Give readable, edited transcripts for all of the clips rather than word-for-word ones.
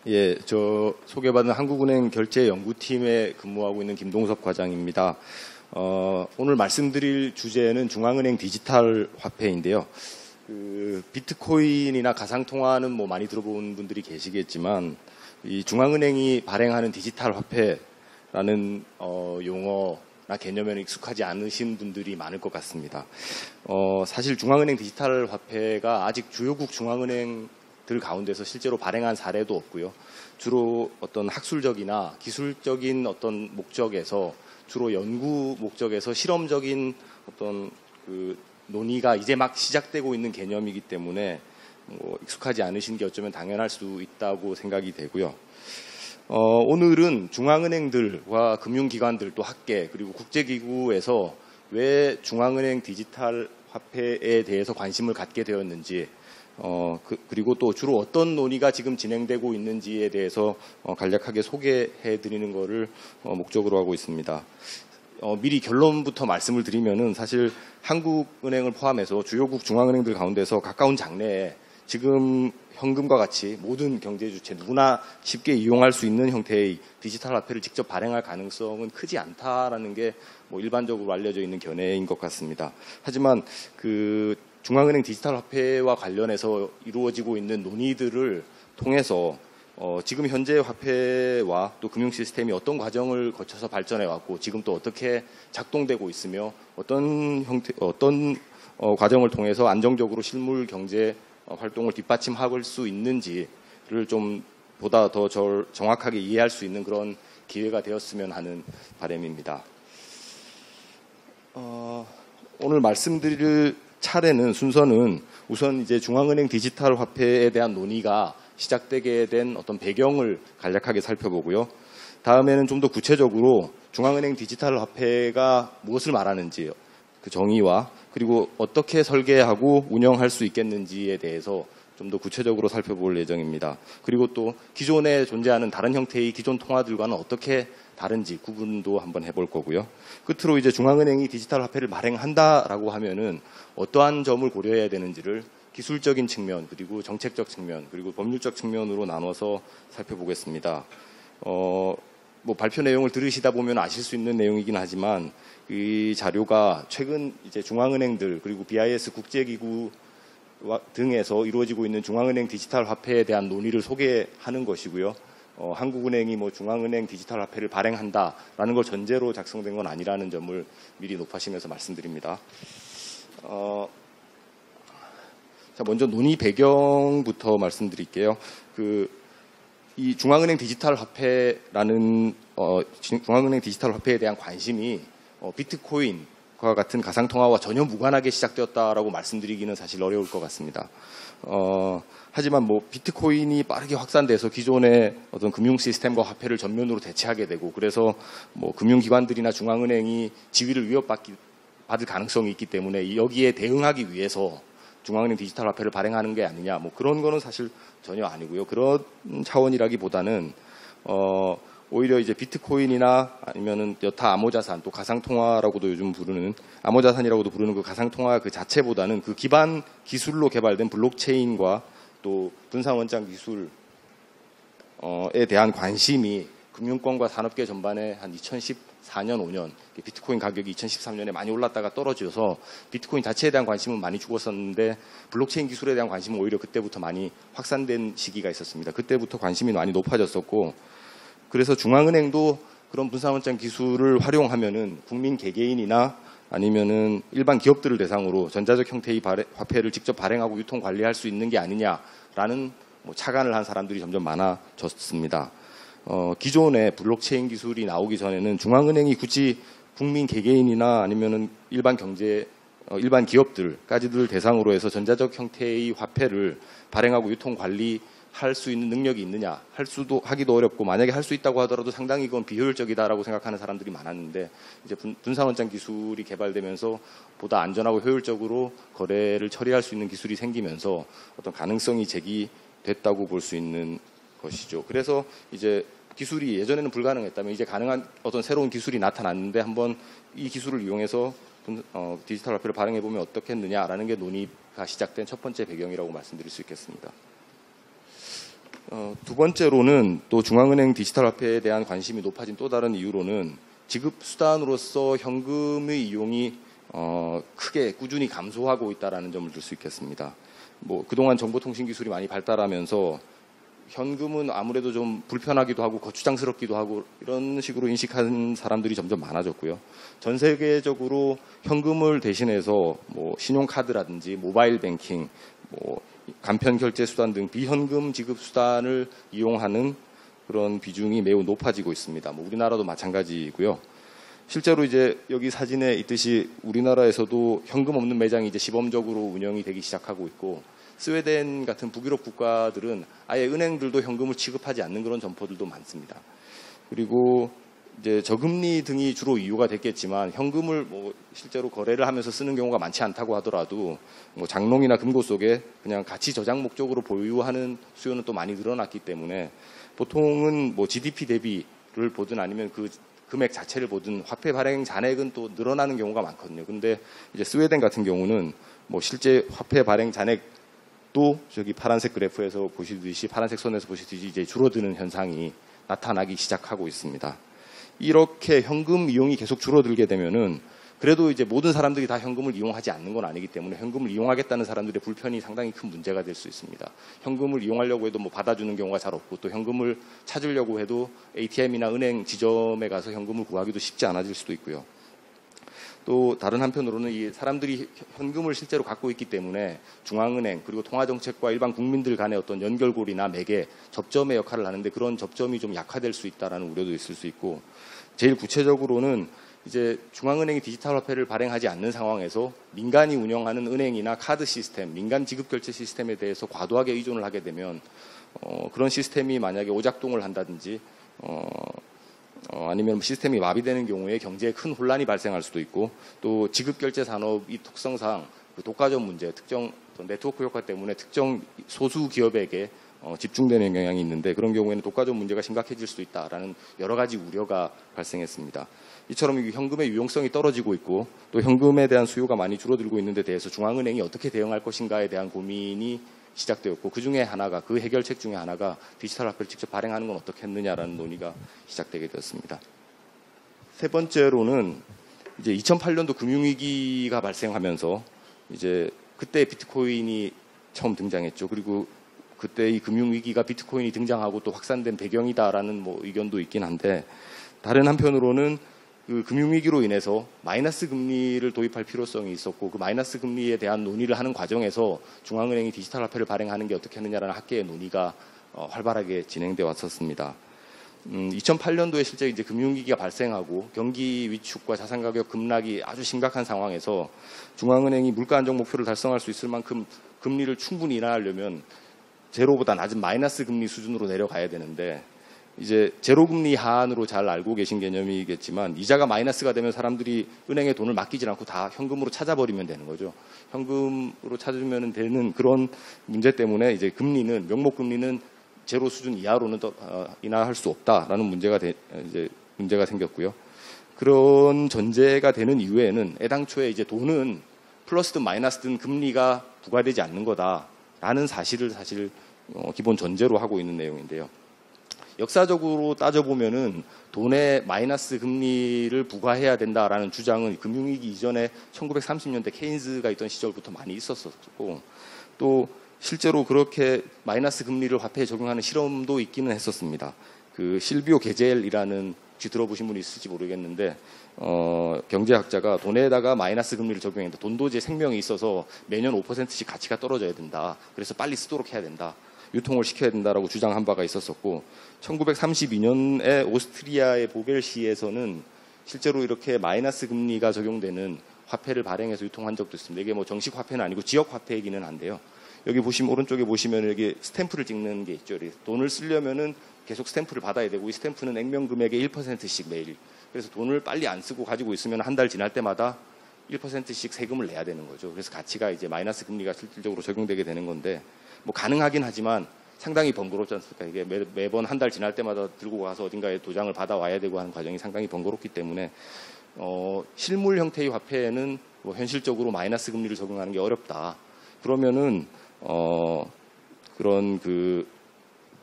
예, 저 소개받은 한국은행 결제연구팀에 근무하고 있는 김동섭 과장입니다. 오늘 말씀드릴 주제는 중앙은행 디지털 화폐인데요. 비트코인이나 가상통화는 뭐 많이 들어본 분들이 계시겠지만 이 중앙은행이 발행하는 디지털 화폐라는 용어나 개념에는 익숙하지 않으신 분들이 많을 것 같습니다. 사실 중앙은행 디지털 화폐가 아직 주요국 중앙은행들 가운데서 실제로 발행한 사례도 없고요. 주로 어떤 학술적이나 기술적인 어떤 목적에서 주로 연구 목적에서 실험적인 어떤 논의가 이제 막 시작되고 있는 개념이기 때문에 익숙하지 않으신 게 어쩌면 당연할 수 있다고 생각이 되고요. 오늘은 중앙은행들과 금융기관들 또 학계 그리고 국제기구에서 왜 중앙은행 디지털 화폐에 대해서 관심을 갖게 되었는지 그리고 또 주로 어떤 논의가 지금 진행되고 있는지에 대해서 간략하게 소개해 드리는 것을 목적으로 하고 있습니다. 미리 결론부터 말씀을 드리면은 사실 한국은행을 포함해서 주요국 중앙은행들 가운데서 가까운 장래에 지금 현금과 같이 모든 경제 주체 누구나 쉽게 이용할 수 있는 형태의 디지털 화폐를 직접 발행할 가능성은 크지 않다라는 게 일반적으로 알려져 있는 견해인 것 같습니다. 하지만 중앙은행 디지털 화폐와 관련해서 이루어지고 있는 논의들을 통해서 지금 현재 화폐와 또 금융 시스템이 어떤 과정을 거쳐서 발전해 왔고 지금 또 어떻게 작동되고 있으며 어떤 과정을 통해서 안정적으로 실물 경제 활동을 뒷받침할 수 있는지를 좀 보다 더 정확하게 이해할 수 있는 그런 기회가 되었으면 하는 바람입니다. 오늘 말씀드릴 순서는 우선 이제 중앙은행 디지털 화폐에 대한 논의가 시작되게 된 어떤 배경을 간략하게 살펴보고요. 다음에는 좀 더 구체적으로 중앙은행 디지털 화폐가 무엇을 말하는지 그 정의와 그리고 어떻게 설계하고 운영할 수 있겠는지에 대해서 좀 더 구체적으로 살펴볼 예정입니다. 그리고 또 기존에 존재하는 다른 형태의 기존 통화들과는 어떻게 다른지 구분도 한번 해볼 거고요. 끝으로 이제 중앙은행이 디지털 화폐를 발행한다라고 하면은 어떠한 점을 고려해야 되는지를 기술적인 측면, 그리고 정책적 측면, 그리고 법률적 측면으로 나눠서 살펴보겠습니다. 발표 내용을 들으시다 보면 아실 수 있는 내용이긴 하지만 이 자료가 최근 이제 중앙은행들 그리고 BIS 국제기구 등에서 이루어지고 있는 중앙은행 디지털 화폐에 대한 논의를 소개하는 것이고요. 한국은행이 중앙은행 디지털 화폐를 발행한다라는 걸 전제로 작성된 건 아니라는 점을 미리 높아시면서 말씀드립니다. 자, 먼저 논의 배경부터 말씀드릴게요. 이 중앙은행 디지털 화폐라는 중앙은행 디지털 화폐에 대한 관심이 비트코인과 같은 가상통화와 전혀 무관하게 시작되었다라고 말씀드리기는 사실 어려울 것 같습니다. 하지만 비트코인이 빠르게 확산돼서 기존의 어떤 금융 시스템과 화폐를 전면으로 대체하게 되고 그래서 금융기관들이나 중앙은행이 지위를 위협받을 가능성이 있기 때문에 여기에 대응하기 위해서 중앙은행 디지털 화폐를 발행하는 게 아니냐 그런 거는 사실 전혀 아니고요. 그런 차원이라기보다는 오히려 이제 비트코인이나 아니면은 여타 암호자산 또 가상통화라고도 요즘 부르는 암호자산이라고도 부르는 그 가상통화 그 자체보다는 그 기반 기술로 개발된 블록체인과 또 분산원장 기술에 대한 관심이 금융권과 산업계 전반에 한 2014년, 5년 비트코인 가격이 2013년에 많이 올랐다가 떨어져서 비트코인 자체에 대한 관심은 많이 죽었었는데 블록체인 기술에 대한 관심은 오히려 그때부터 많이 확산된 시기가 있었습니다. 그때부터 관심이 많이 높아졌었고 그래서 중앙은행도 그런 분산원장 기술을 활용하면은 국민 개개인이나 아니면은 일반 기업들을 대상으로 전자적 형태의 화폐를 직접 발행하고 유통 관리할 수 있는 게 아니냐라는 착안을 한 사람들이 점점 많아졌습니다. 기존의 블록체인 기술이 나오기 전에는 중앙은행이 굳이 국민 개개인이나 아니면은 일반 기업들까지들 대상으로 해서 전자적 형태의 화폐를 발행하고 유통 관리할 수 있는 능력이 있느냐 하기도 어렵고 만약에 할 수 있다고 하더라도 상당히 그건 비효율적이다라고 생각하는 사람들이 많았는데 이제 분산원장 기술이 개발되면서 보다 안전하고 효율적으로 거래를 처리할 수 있는 기술이 생기면서 어떤 가능성이 제기됐다고 볼 수 있는 것이죠. 그래서 이제 기술이 예전에는 불가능했다면 이제 가능한 어떤 새로운 기술이 나타났는데 한번 이 기술을 이용해서 디지털 화폐를 발행해 보면 어떻겠느냐라는 게 논의가 시작된 첫 번째 배경이라고 말씀드릴 수 있겠습니다. 두 번째로는 또 중앙은행 디지털 화폐에 대한 관심이 높아진 또 다른 이유로는 지급 수단으로서 현금의 이용이 크게 꾸준히 감소하고 있다는 점을 들 수 있겠습니다. 뭐 그동안 정보통신 기술이 많이 발달하면서 현금은 아무래도 좀 불편하기도 하고 거추장스럽기도 하고 이런 식으로 인식하는 사람들이 점점 많아졌고요. 전 세계적으로 현금을 대신해서 뭐 신용카드라든지 모바일 뱅킹, 뭐 간편 결제 수단 등 비현금 지급 수단을 이용하는 그런 비중이 매우 높아지고 있습니다. 뭐 우리나라도 마찬가지고요. 실제로 이제 여기 사진에 있듯이 우리나라에서도 현금 없는 매장이 이제 시범적으로 운영이 되기 시작하고 있고, 스웨덴 같은 북유럽 국가들은 아예 은행들도 현금을 취급하지 않는 그런 점포들도 많습니다. 그리고 이제 저금리 등이 주로 이유가 됐겠지만 현금을 뭐 실제로 거래를 하면서 쓰는 경우가 많지 않다고 하더라도 뭐 장롱이나 금고 속에 그냥 가치 저장 목적으로 보유하는 수요는 또 많이 늘어났기 때문에 보통은 뭐 GDP 대비를 보든 아니면 그 금액 자체를 보든 화폐 발행 잔액은 또 늘어나는 경우가 많거든요. 근데 이제 스웨덴 같은 경우는 뭐 실제 화폐 발행 잔액도 저기 파란색 그래프에서 보시듯이, 파란색 선에서 보시듯이 이제 줄어드는 현상이 나타나기 시작하고 있습니다. 이렇게 현금 이용이 계속 줄어들게 되면은 그래도 이제 모든 사람들이 다 현금을 이용하지 않는 건 아니기 때문에 현금을 이용하겠다는 사람들의 불편이 상당히 큰 문제가 될 수 있습니다. 현금을 이용하려고 해도 뭐 받아주는 경우가 잘 없고, 또 현금을 찾으려고 해도 ATM이나 은행 지점에 가서 현금을 구하기도 쉽지 않아질 수도 있고요. 또 다른 한편으로는 이 사람들이 현금을 실제로 갖고 있기 때문에 중앙은행 그리고 통화정책과 일반 국민들 간의 어떤 연결고리나 매개, 접점의 역할을 하는데 그런 접점이 좀 약화될 수 있다는 우려도 있을 수 있고, 제일 구체적으로는 이제 중앙은행이 디지털 화폐를 발행하지 않는 상황에서 민간이 운영하는 은행이나 카드 시스템, 민간 지급 결제 시스템에 대해서 과도하게 의존을 하게 되면 그런 시스템이 만약에 오작동을 한다든지 아니면 시스템이 마비되는 경우에 경제에 큰 혼란이 발생할 수도 있고, 또 지급결제 산업이 특성상 그 독과점 문제, 특정 네트워크 효과 때문에 특정 소수 기업에게 집중되는 경향이 있는데, 그런 경우에는 독과점 문제가 심각해질 수 있다라는 여러 가지 우려가 발생했습니다. 이처럼 현금의 유용성이 떨어지고 있고 또 현금에 대한 수요가 많이 줄어들고 있는 데 대해서 중앙은행이 어떻게 대응할 것인가에 대한 고민이 시작되었고, 그 중에 하나가, 그 해결책 중에 하나가 디지털 화폐를 직접 발행하는 건 어떻겠느냐라는 논의가 시작되게 되었습니다. 세 번째로는 이제 2008년도 금융위기가 발생하면서 이제 그때 비트코인이 처음 등장했죠. 그리고 그때 이 금융위기가 비트코인이 등장하고 또 확산된 배경이다라는 뭐 의견도 있긴 한데, 다른 한편으로는 그 금융위기로 인해서 마이너스 금리를 도입할 필요성이 있었고, 그 마이너스 금리에 대한 논의를 하는 과정에서 중앙은행이 디지털 화폐를 발행하는 게 어떻게 하느냐라는 학계의 논의가 활발하게 진행되어 왔었습니다. 2008년도에 실제 이제 금융위기가 발생하고 경기 위축과 자산 가격 급락이 아주 심각한 상황에서 중앙은행이 물가 안정 목표를 달성할 수 있을 만큼 금리를 충분히 인하하려면 제로보다 낮은 마이너스 금리 수준으로 내려가야 되는데, 이제 제로금리 하한으로 잘 알고 계신 개념이겠지만 이자가 마이너스가 되면 사람들이 은행에 돈을 맡기지 않고 다 현금으로 찾아버리면 되는 거죠. 현금으로 찾으면 되는 그런 문제 때문에 이제 금리는, 명목금리는 제로 수준 이하로는 인하할 수 없다라는 문제가 생겼고요. 그런 전제가 되는 이후에는 애당초에 이제 돈은 플러스든 마이너스든 금리가 부과되지 않는 거다라는 사실을 사실 기본 전제로 하고 있는 내용인데요. 역사적으로 따져보면은 돈에 마이너스 금리를 부과해야 된다라는 주장은 금융위기 이전에 1930년대 케인즈가 있던 시절부터 많이 있었었고, 또 실제로 그렇게 마이너스 금리를 화폐에 적용하는 실험도 있기는 했었습니다. 그 실비오 게젤이라는, 혹시 들어보신 분이 있을지 모르겠는데 경제학자가 돈에다가 마이너스 금리를 적용했는데, 돈도 이제 생명이 있어서 매년 5%씩 가치가 떨어져야 된다. 그래서 빨리 쓰도록 해야 된다. 유통을 시켜야 된다라고 주장한 바가 있었었고, 1932년에 오스트리아의 보겔시에서는 실제로 이렇게 마이너스 금리가 적용되는 화폐를 발행해서 유통한 적도 있습니다. 이게 뭐 정식 화폐는 아니고 지역 화폐이기는 한데요. 여기 보시면, 오른쪽에 보시면 여기 스탬프를 찍는 게 있죠. 돈을 쓰려면은 계속 스탬프를 받아야 되고, 이 스탬프는 액면 금액의 1%씩 매일. 그래서 돈을 빨리 안 쓰고 가지고 있으면 한 달 지날 때마다 1%씩 세금을 내야 되는 거죠. 그래서 가치가 이제 마이너스 금리가 실질적으로 적용되게 되는 건데, 뭐 가능하긴 하지만 상당히 번거롭지 않습니까? 이게 매번 한 달 지날 때마다 들고 가서 어딘가에 도장을 받아와야 되고 하는 과정이 상당히 번거롭기 때문에 실물 형태의 화폐에는 뭐 현실적으로 마이너스 금리를 적용하는 게 어렵다. 그러면은 그런 그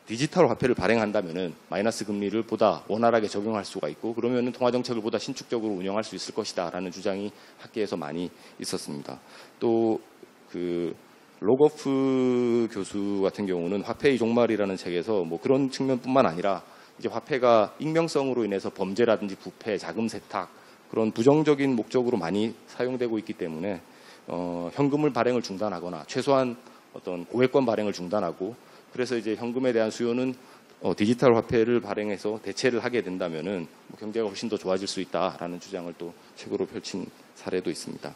디지털 화폐를 발행한다면은 마이너스 금리를 보다 원활하게 적용할 수가 있고 그러면은 통화 정책을 보다 신축적으로 운영할 수 있을 것이다라는 주장이 학계에서 많이 있었습니다. 또 그 로거프 교수 같은 경우는 화폐의 종말이라는 책에서 뭐 그런 측면뿐만 아니라 이제 화폐가 익명성으로 인해서 범죄라든지 부패, 자금 세탁 그런 부정적인 목적으로 많이 사용되고 있기 때문에 현금을 발행을 중단하거나 최소한 어떤 고액권 발행을 중단하고 그래서 이제 현금에 대한 수요는 디지털 화폐를 발행해서 대체를 하게 된다면은 뭐 경제가 훨씬 더 좋아질 수 있다라는 주장을 또 책으로 펼친 사례도 있습니다.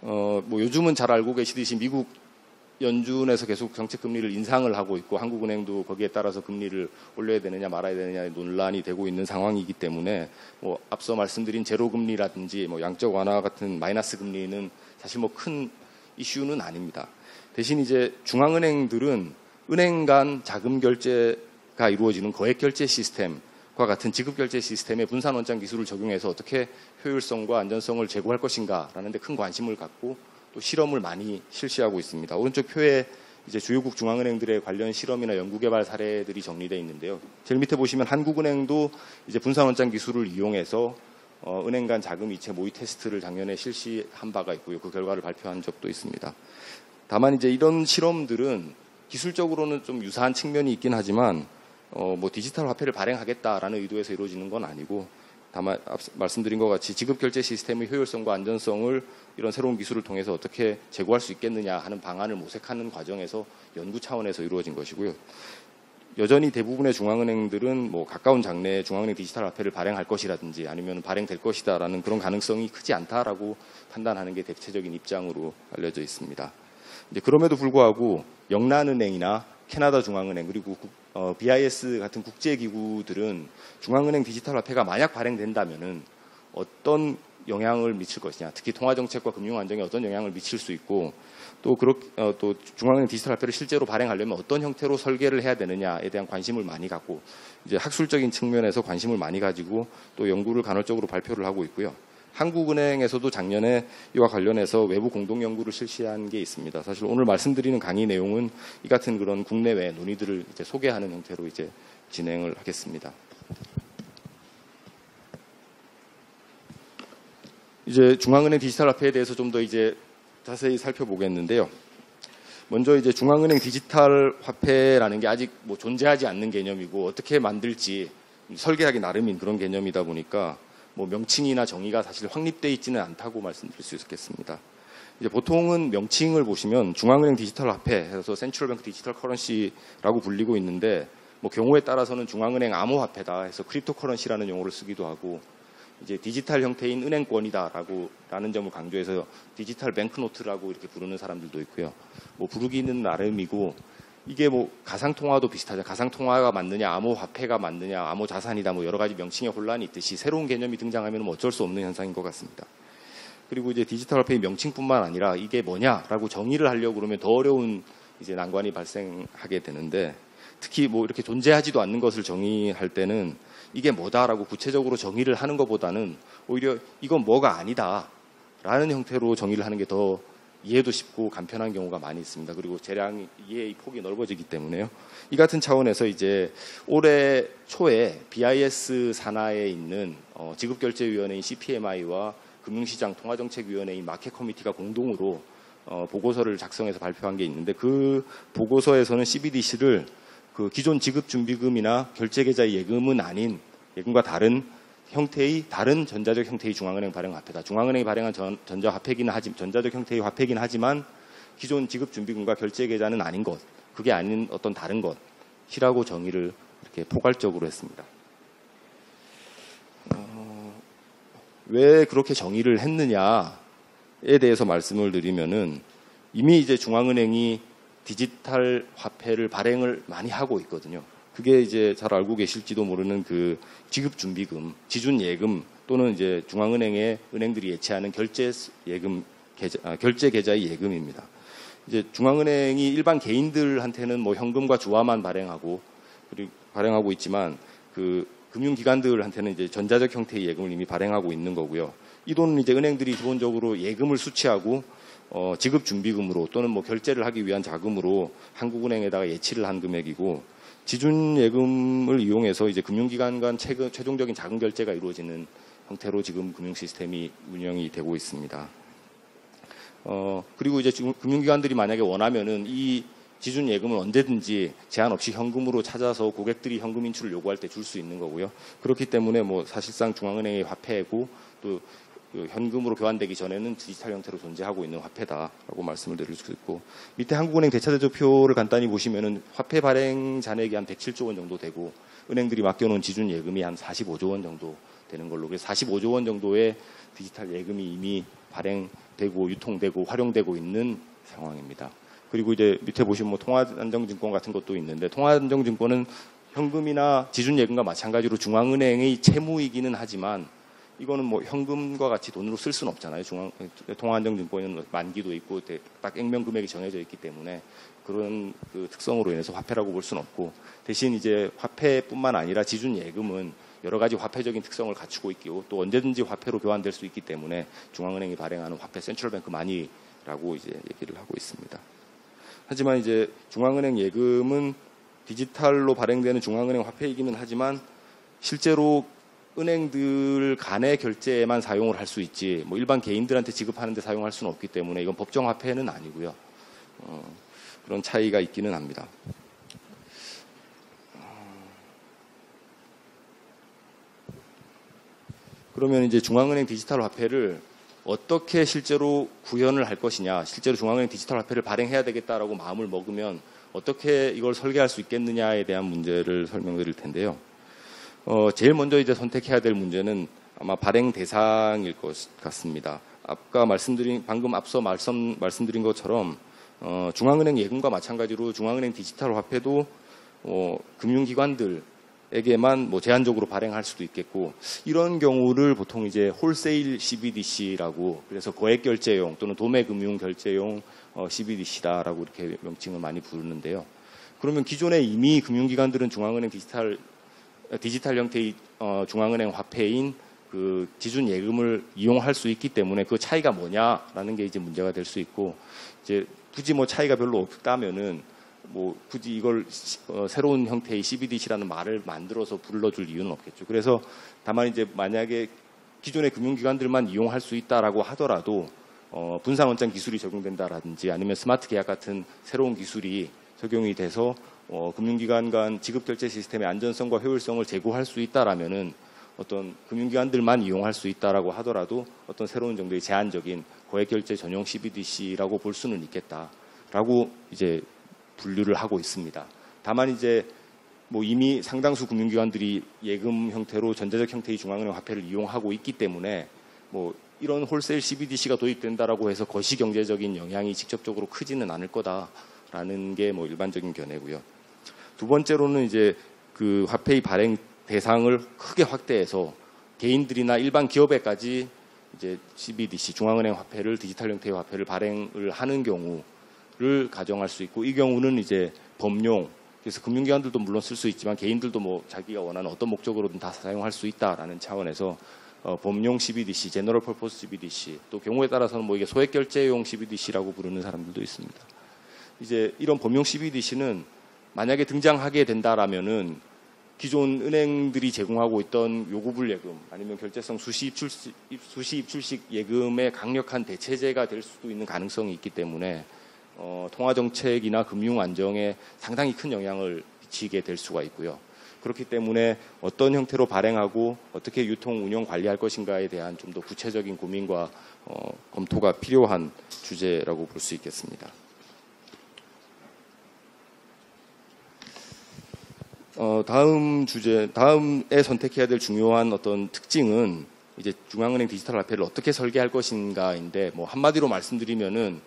뭐 요즘은 잘 알고 계시듯이 미국 연준에서 계속 정책 금리를 인상을 하고 있고 한국은행도 거기에 따라서 금리를 올려야 되느냐 말아야 되느냐 논란이 되고 있는 상황이기 때문에 뭐 앞서 말씀드린 제로 금리라든지 뭐 양적 완화 같은 마이너스 금리는 사실 뭐 큰 이슈는 아닙니다. 대신 이제 중앙은행들은 은행 간 자금 결제가 이루어지는 거액 결제 시스템과 같은 지급 결제 시스템의 분산 원장 기술을 적용해서 어떻게 효율성과 안전성을 제고할 것인가라는 데 큰 관심을 갖고 또 실험을 많이 실시하고 있습니다. 오른쪽 표에 이제 주요국 중앙은행들의 관련 실험이나 연구개발 사례들이 정리되어 있는데요. 제일 밑에 보시면 한국은행도 이제 분산 원장 기술을 이용해서 은행 간 자금 이체 모의 테스트를 작년에 실시한 바가 있고요. 그 결과를 발표한 적도 있습니다. 다만 이제 이런 실험들은 기술적으로는 좀 유사한 측면이 있긴 하지만 뭐 디지털 화폐를 발행하겠다라는 의도에서 이루어지는 건 아니고 다만 말씀드린 것 같이 지급 결제 시스템의 효율성과 안전성을 이런 새로운 기술을 통해서 어떻게 제고할 수 있겠느냐 하는 방안을 모색하는 과정에서 연구 차원에서 이루어진 것이고요. 여전히 대부분의 중앙은행들은 뭐 가까운 장래에 중앙은행 디지털 화폐를 발행할 것이라든지 아니면 발행될 것이다라는 그런 가능성이 크지 않다라고 판단하는 게 대체적인 입장으로 알려져 있습니다. 이제 그럼에도 불구하고 영란은행이나 캐나다 중앙은행 그리고 BIS 같은 국제기구들은 중앙은행 디지털 화폐가 만약 발행된다면은 어떤 영향을 미칠 것이냐, 특히 통화정책과 금융안정에 어떤 영향을 미칠 수 있고 또 중앙은행 디지털 화폐를 실제로 발행하려면 어떤 형태로 설계를 해야 되느냐에 대한 관심을 많이 갖고 이제 학술적인 측면에서 관심을 많이 가지고 또 연구를 간헐적으로 발표를 하고 있고요. 한국은행에서도 작년에 이와 관련해서 외부 공동 연구를 실시한 게 있습니다. 사실 오늘 말씀드리는 강의 내용은 이 같은 그런 국내외 논의들을 이제 소개하는 형태로 이제 진행을 하겠습니다. 이제 중앙은행 디지털 화폐에 대해서 좀 더 이제 자세히 살펴보겠는데요. 먼저 이제 중앙은행 디지털 화폐라는 게 아직 뭐 존재하지 않는 개념이고 어떻게 만들지 설계하기 나름인 그런 개념이다 보니까 뭐 명칭이나 정의가 사실 확립되어 있지는 않다고 말씀드릴 수 있겠습니다. 이제 보통은 명칭을 보시면 중앙은행 디지털 화폐 해서 센트럴뱅크 디지털 커런시라고 불리고 있는데 뭐 경우에 따라서는 중앙은행 암호화폐다 해서 크립토커런시라는 용어를 쓰기도 하고 이제 디지털 형태인 은행권이다라는 점을 강조해서 디지털 뱅크노트라고 이렇게 부르는 사람들도 있고요. 뭐 부르기는 나름이고 이게 뭐 가상통화도 비슷하죠. 가상통화가 맞느냐, 암호화폐가 맞느냐, 암호자산이다 뭐 여러 가지 명칭의 혼란이 있듯이 새로운 개념이 등장하면 뭐 어쩔 수 없는 현상인 것 같습니다. 그리고 이제 디지털 화폐의 명칭뿐만 아니라 이게 뭐냐라고 정의를 하려고 그러면 더 어려운 이제 난관이 발생하게 되는데 특히 뭐 이렇게 존재하지도 않는 것을 정의할 때는 이게 뭐다라고 구체적으로 정의를 하는 것보다는 오히려 이건 뭐가 아니다라는 형태로 정의를 하는 게 더 이해도 쉽고 간편한 경우가 많이 있습니다. 그리고 재량 이해의 폭이 넓어지기 때문에요. 이 같은 차원에서 이제 올해 초에 BIS 산하에 있는 지급결제위원회인 CPMI와 금융시장 통화정책위원회인 마켓커미티가 공동으로 보고서를 작성해서 발표한 게 있는데 그 보고서에서는 CBDC를 그 기존 지급준비금이나 결제계좌의 예금은 아닌 예금과 다른 형태의 다른 전자적 형태의 중앙은행 발행 화폐다. 중앙은행이 발행한 전자적 형태의 화폐이긴 하지만 기존 지급준비금과 결제계좌는 아닌 것, 그게 아닌 어떤 다른 것이라고 정의를 이렇게 포괄적으로 했습니다. 왜 그렇게 정의를 했느냐에 대해서 말씀을 드리면은 이미 이제 중앙은행이 디지털 화폐를 발행을 많이 하고 있거든요. 그게 이제 잘 알고 계실지도 모르는 그 지급준비금, 지준예금 또는 이제 중앙은행의 은행들이 예치하는 결제 계좌의 예금입니다. 이제 중앙은행이 일반 개인들한테는 뭐 현금과 주화만 발행하고 있지만 그 금융기관들한테는 이제 전자적 형태의 예금을 이미 발행하고 있는 거고요. 이 돈은 이제 은행들이 기본적으로 예금을 수취하고 지급 준비금으로 또는 뭐 결제를 하기 위한 자금으로 한국은행에다가 예치를 한 금액이고, 지준 예금을 이용해서 이제 금융기관 간 최종적인 자금 결제가 이루어지는 형태로 지금 금융 시스템이 운영이 되고 있습니다. 그리고 이제 금융기관들이 만약에 원하면은 이 지준 예금은 언제든지 제한 없이 현금으로 찾아서 고객들이 현금 인출을 요구할 때 줄 수 있는 거고요. 그렇기 때문에 뭐 사실상 중앙은행의 화폐고 또 현금으로 교환되기 전에는 디지털 형태로 존재하고 있는 화폐다라고 말씀을 드릴 수 있고, 밑에 한국은행 대차대조표를 간단히 보시면은 화폐 발행 잔액이 한 107조 원 정도 되고 은행들이 맡겨놓은 지준 예금이 한 45조 원 정도 되는 걸로, 그래서 45조 원 정도의 디지털 예금이 이미 발행되고 유통되고 활용되고 있는 상황입니다. 그리고 이제 밑에 보시면 뭐 통화안정증권 같은 것도 있는데, 통화안정증권은 현금이나 지준예금과 마찬가지로 중앙은행의 채무이기는 하지만 이거는 뭐 현금과 같이 돈으로 쓸 수는 없잖아요. 통화안정증권은 만기도 있고 딱 액면 금액이 정해져 있기 때문에 그런 그 특성으로 인해서 화폐라고 볼 수는 없고, 대신 이제 화폐뿐만 아니라 지준예금은 여러 가지 화폐적인 특성을 갖추고 있고 또 언제든지 화폐로 교환될 수 있기 때문에 중앙은행이 발행하는 화폐 센트럴뱅크 마니라고 이제 얘기를 하고 있습니다. 하지만 이제 중앙은행 예금은 디지털로 발행되는 중앙은행 화폐이기는 하지만 실제로 은행들 간의 결제에만 사용을 할 수 있지 뭐 일반 개인들한테 지급하는 데 사용할 수는 없기 때문에 이건 법정 화폐는 아니고요. 그런 차이가 있기는 합니다. 그러면 이제 중앙은행 디지털 화폐를 어떻게 실제로 구현을 할 것이냐, 실제로 중앙은행 디지털 화폐를 발행해야 되겠다라고 마음을 먹으면 어떻게 이걸 설계할 수 있겠느냐에 대한 문제를 설명드릴 텐데요. 제일 먼저 이제 선택해야 될 문제는 아마 발행 대상일 것 같습니다. 아까 방금 앞서 말씀드린 것처럼 중앙은행 예금과 마찬가지로 중앙은행 디지털 화폐도 금융기관들에게만 뭐 제한적으로 발행할 수도 있겠고, 이런 경우를 보통 이제 홀세일 CBDC라고, 그래서 거액결제용 또는 도매금융결제용 CBDC다라고 이렇게 명칭을 많이 부르는데요. 그러면 기존에 이미 금융기관들은 중앙은행 디지털 형태의 중앙은행 화폐인 그 지준 예금을 이용할 수 있기 때문에 그 차이가 뭐냐라는 게 이제 문제가 될 수 있고, 이제 굳이 뭐 차이가 별로 없다면은 뭐 굳이 이걸 새로운 형태의 CBDC라는 말을 만들어서 불러줄 이유는 없겠죠. 그래서 다만 이제 만약에 기존의 금융기관들만 이용할 수 있다라고 하더라도 분산원장 기술이 적용된다라든지 아니면 스마트 계약 같은 새로운 기술이 적용이 돼서 금융기관 간 지급결제 시스템의 안전성과 효율성을 제고할 수 있다라면은 어떤 금융기관들만 이용할 수 있다라고 하더라도 어떤 새로운 정도의 제한적인 거액결제 전용 CBDC라고 볼 수는 있겠다라고 이제 분류를 하고 있습니다. 다만 이제 뭐 이미 상당수 금융기관들이 예금 형태로 전자적 형태의 중앙은행 화폐를 이용하고 있기 때문에 뭐 이런 홀세일 CBDC가 도입된다라고 해서 거시 경제적인 영향이 직접적으로 크지는 않을 거다라는 게 뭐 일반적인 견해고요. 두 번째로는 이제 그 화폐의 발행 대상을 크게 확대해서 개인들이나 일반 기업에까지 이제 CBDC 중앙은행 화폐를 디지털 형태의 화폐를 발행을 하는 경우를 가정할 수 있고, 이 경우는 이제 범용, 그래서 금융기관들도 물론 쓸 수 있지만 개인들도 뭐 자기가 원하는 어떤 목적으로든 다 사용할 수 있다라는 차원에서 범용 CBDC, 제너럴 퍼포스 CBDC, 또 경우에 따라서는 뭐 이게 소액 결제용 CBDC라고 부르는 사람들도 있습니다. 이제 이런 범용 CBDC는 만약에 등장하게 된다라면은 기존 은행들이 제공하고 있던 요구불 예금 아니면 결제성 수시 입출식 예금의 강력한 대체제가 될 수도 있는 가능성이 있기 때문에 통화 정책이나 금융 안정에 상당히 큰 영향을 미치게 될 수가 있고요. 그렇기 때문에 어떤 형태로 발행하고 어떻게 유통 운영 관리할 것인가에 대한 좀 더 구체적인 고민과 검토가 필요한 주제라고 볼 수 있겠습니다. 다음에 선택해야 될 중요한 어떤 특징은 이제 중앙은행 디지털 화폐를 어떻게 설계할 것인가인데, 뭐 한마디로 말씀드리면은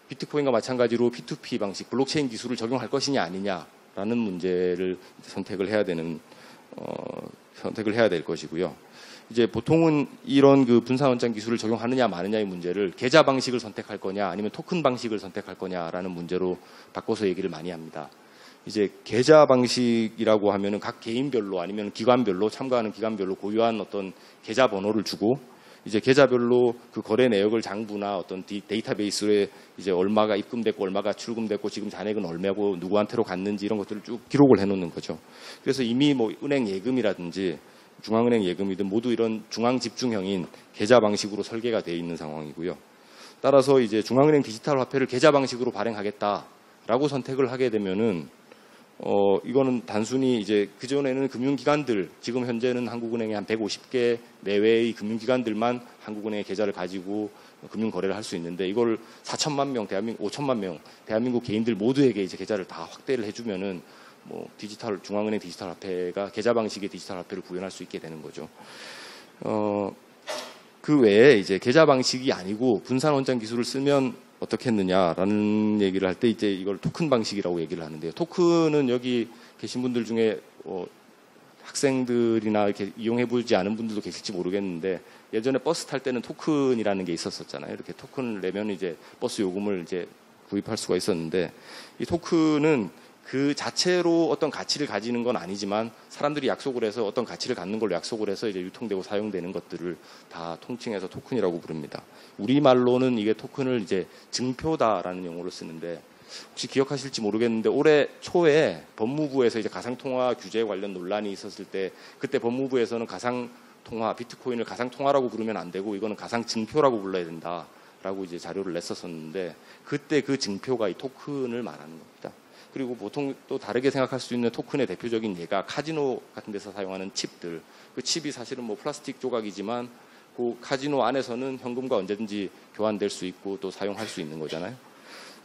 비트코인과 마찬가지로 P2P 방식, 블록체인 기술을 적용할 것이냐 아니냐라는 문제를 선택을 해야 될 것이고요. 이제 보통은 이런 그 분산원장 기술을 적용하느냐 마느냐의 문제를 계좌 방식을 선택할 거냐 아니면 토큰 방식을 선택할 거냐라는 문제로 바꿔서 얘기를 많이 합니다. 이제 계좌 방식이라고 하면은 각 개인별로 아니면 기관별로 참가하는 기관별로 고유한 어떤 계좌 번호를 주고 이제 계좌별로 그 거래 내역을 장부나 어떤 데이터베이스에 이제 얼마가 입금됐고 얼마가 출금됐고 지금 잔액은 얼마고 누구한테로 갔는지 이런 것들을 쭉 기록을 해놓는 거죠. 그래서 이미 뭐 은행 예금이라든지 중앙은행 예금이든 모두 이런 중앙 집중형인 계좌 방식으로 설계가 되어 있는 상황이고요. 따라서 이제 중앙은행 디지털 화폐를 계좌 방식으로 발행하겠다라고 선택을 하게 되면은 이거는 단순히 이제 그전에는 금융기관들, 지금 현재는 한국은행에 한 150개 내외의 금융기관들만 한국은행의 계좌를 가지고 금융거래를 할 수 있는데 이걸 4천만 명, 5천만 명, 대한민국 개인들 모두에게 이제 계좌를 다 확대를 해주면은 뭐 중앙은행 디지털 화폐가 계좌 방식의 디지털 화폐를 구현할 수 있게 되는 거죠. 그 외에 이제 계좌 방식이 아니고 분산 원장 기술을 쓰면 어떻겠느냐라는 얘기를 할 때 이제 이걸 토큰 방식이라고 얘기를 하는데요. 토큰은 여기 계신 분들 중에 학생들이나 이렇게 이용해보지 않은 분들도 계실지 모르겠는데 예전에 버스 탈 때는 토큰이라는 게 있었잖아요. 이렇게 토큰을 내면 이제 버스 요금을 이제 구입할 수가 있었는데 이 토큰은 그 자체로 어떤 가치를 가지는 건 아니지만 사람들이 약속을 해서 어떤 가치를 갖는 걸로 약속을 해서 이제 유통되고 사용되는 것들을 다 통칭해서 토큰이라고 부릅니다. 우리말로는 이게 토큰을 이제 증표다라는 용어를 쓰는데 혹시 기억하실지 모르겠는데 올해 초에 법무부에서 이제 가상통화 규제 관련 논란이 있었을 때 그때 법무부에서는 가상통화, 비트코인을 가상통화라고 부르면 안 되고 이거는 가상증표라고 불러야 된다라고 이제 자료를 냈었었는데 그때 그 증표가 이 토큰을 말하는 겁니다. 그리고 보통 또 다르게 생각할 수 있는 토큰의 대표적인 예가 카지노 같은 데서 사용하는 칩들. 그 칩이 사실은 뭐 플라스틱 조각이지만 그 카지노 안에서는 현금과 언제든지 교환될 수 있고 또 사용할 수 있는 거잖아요.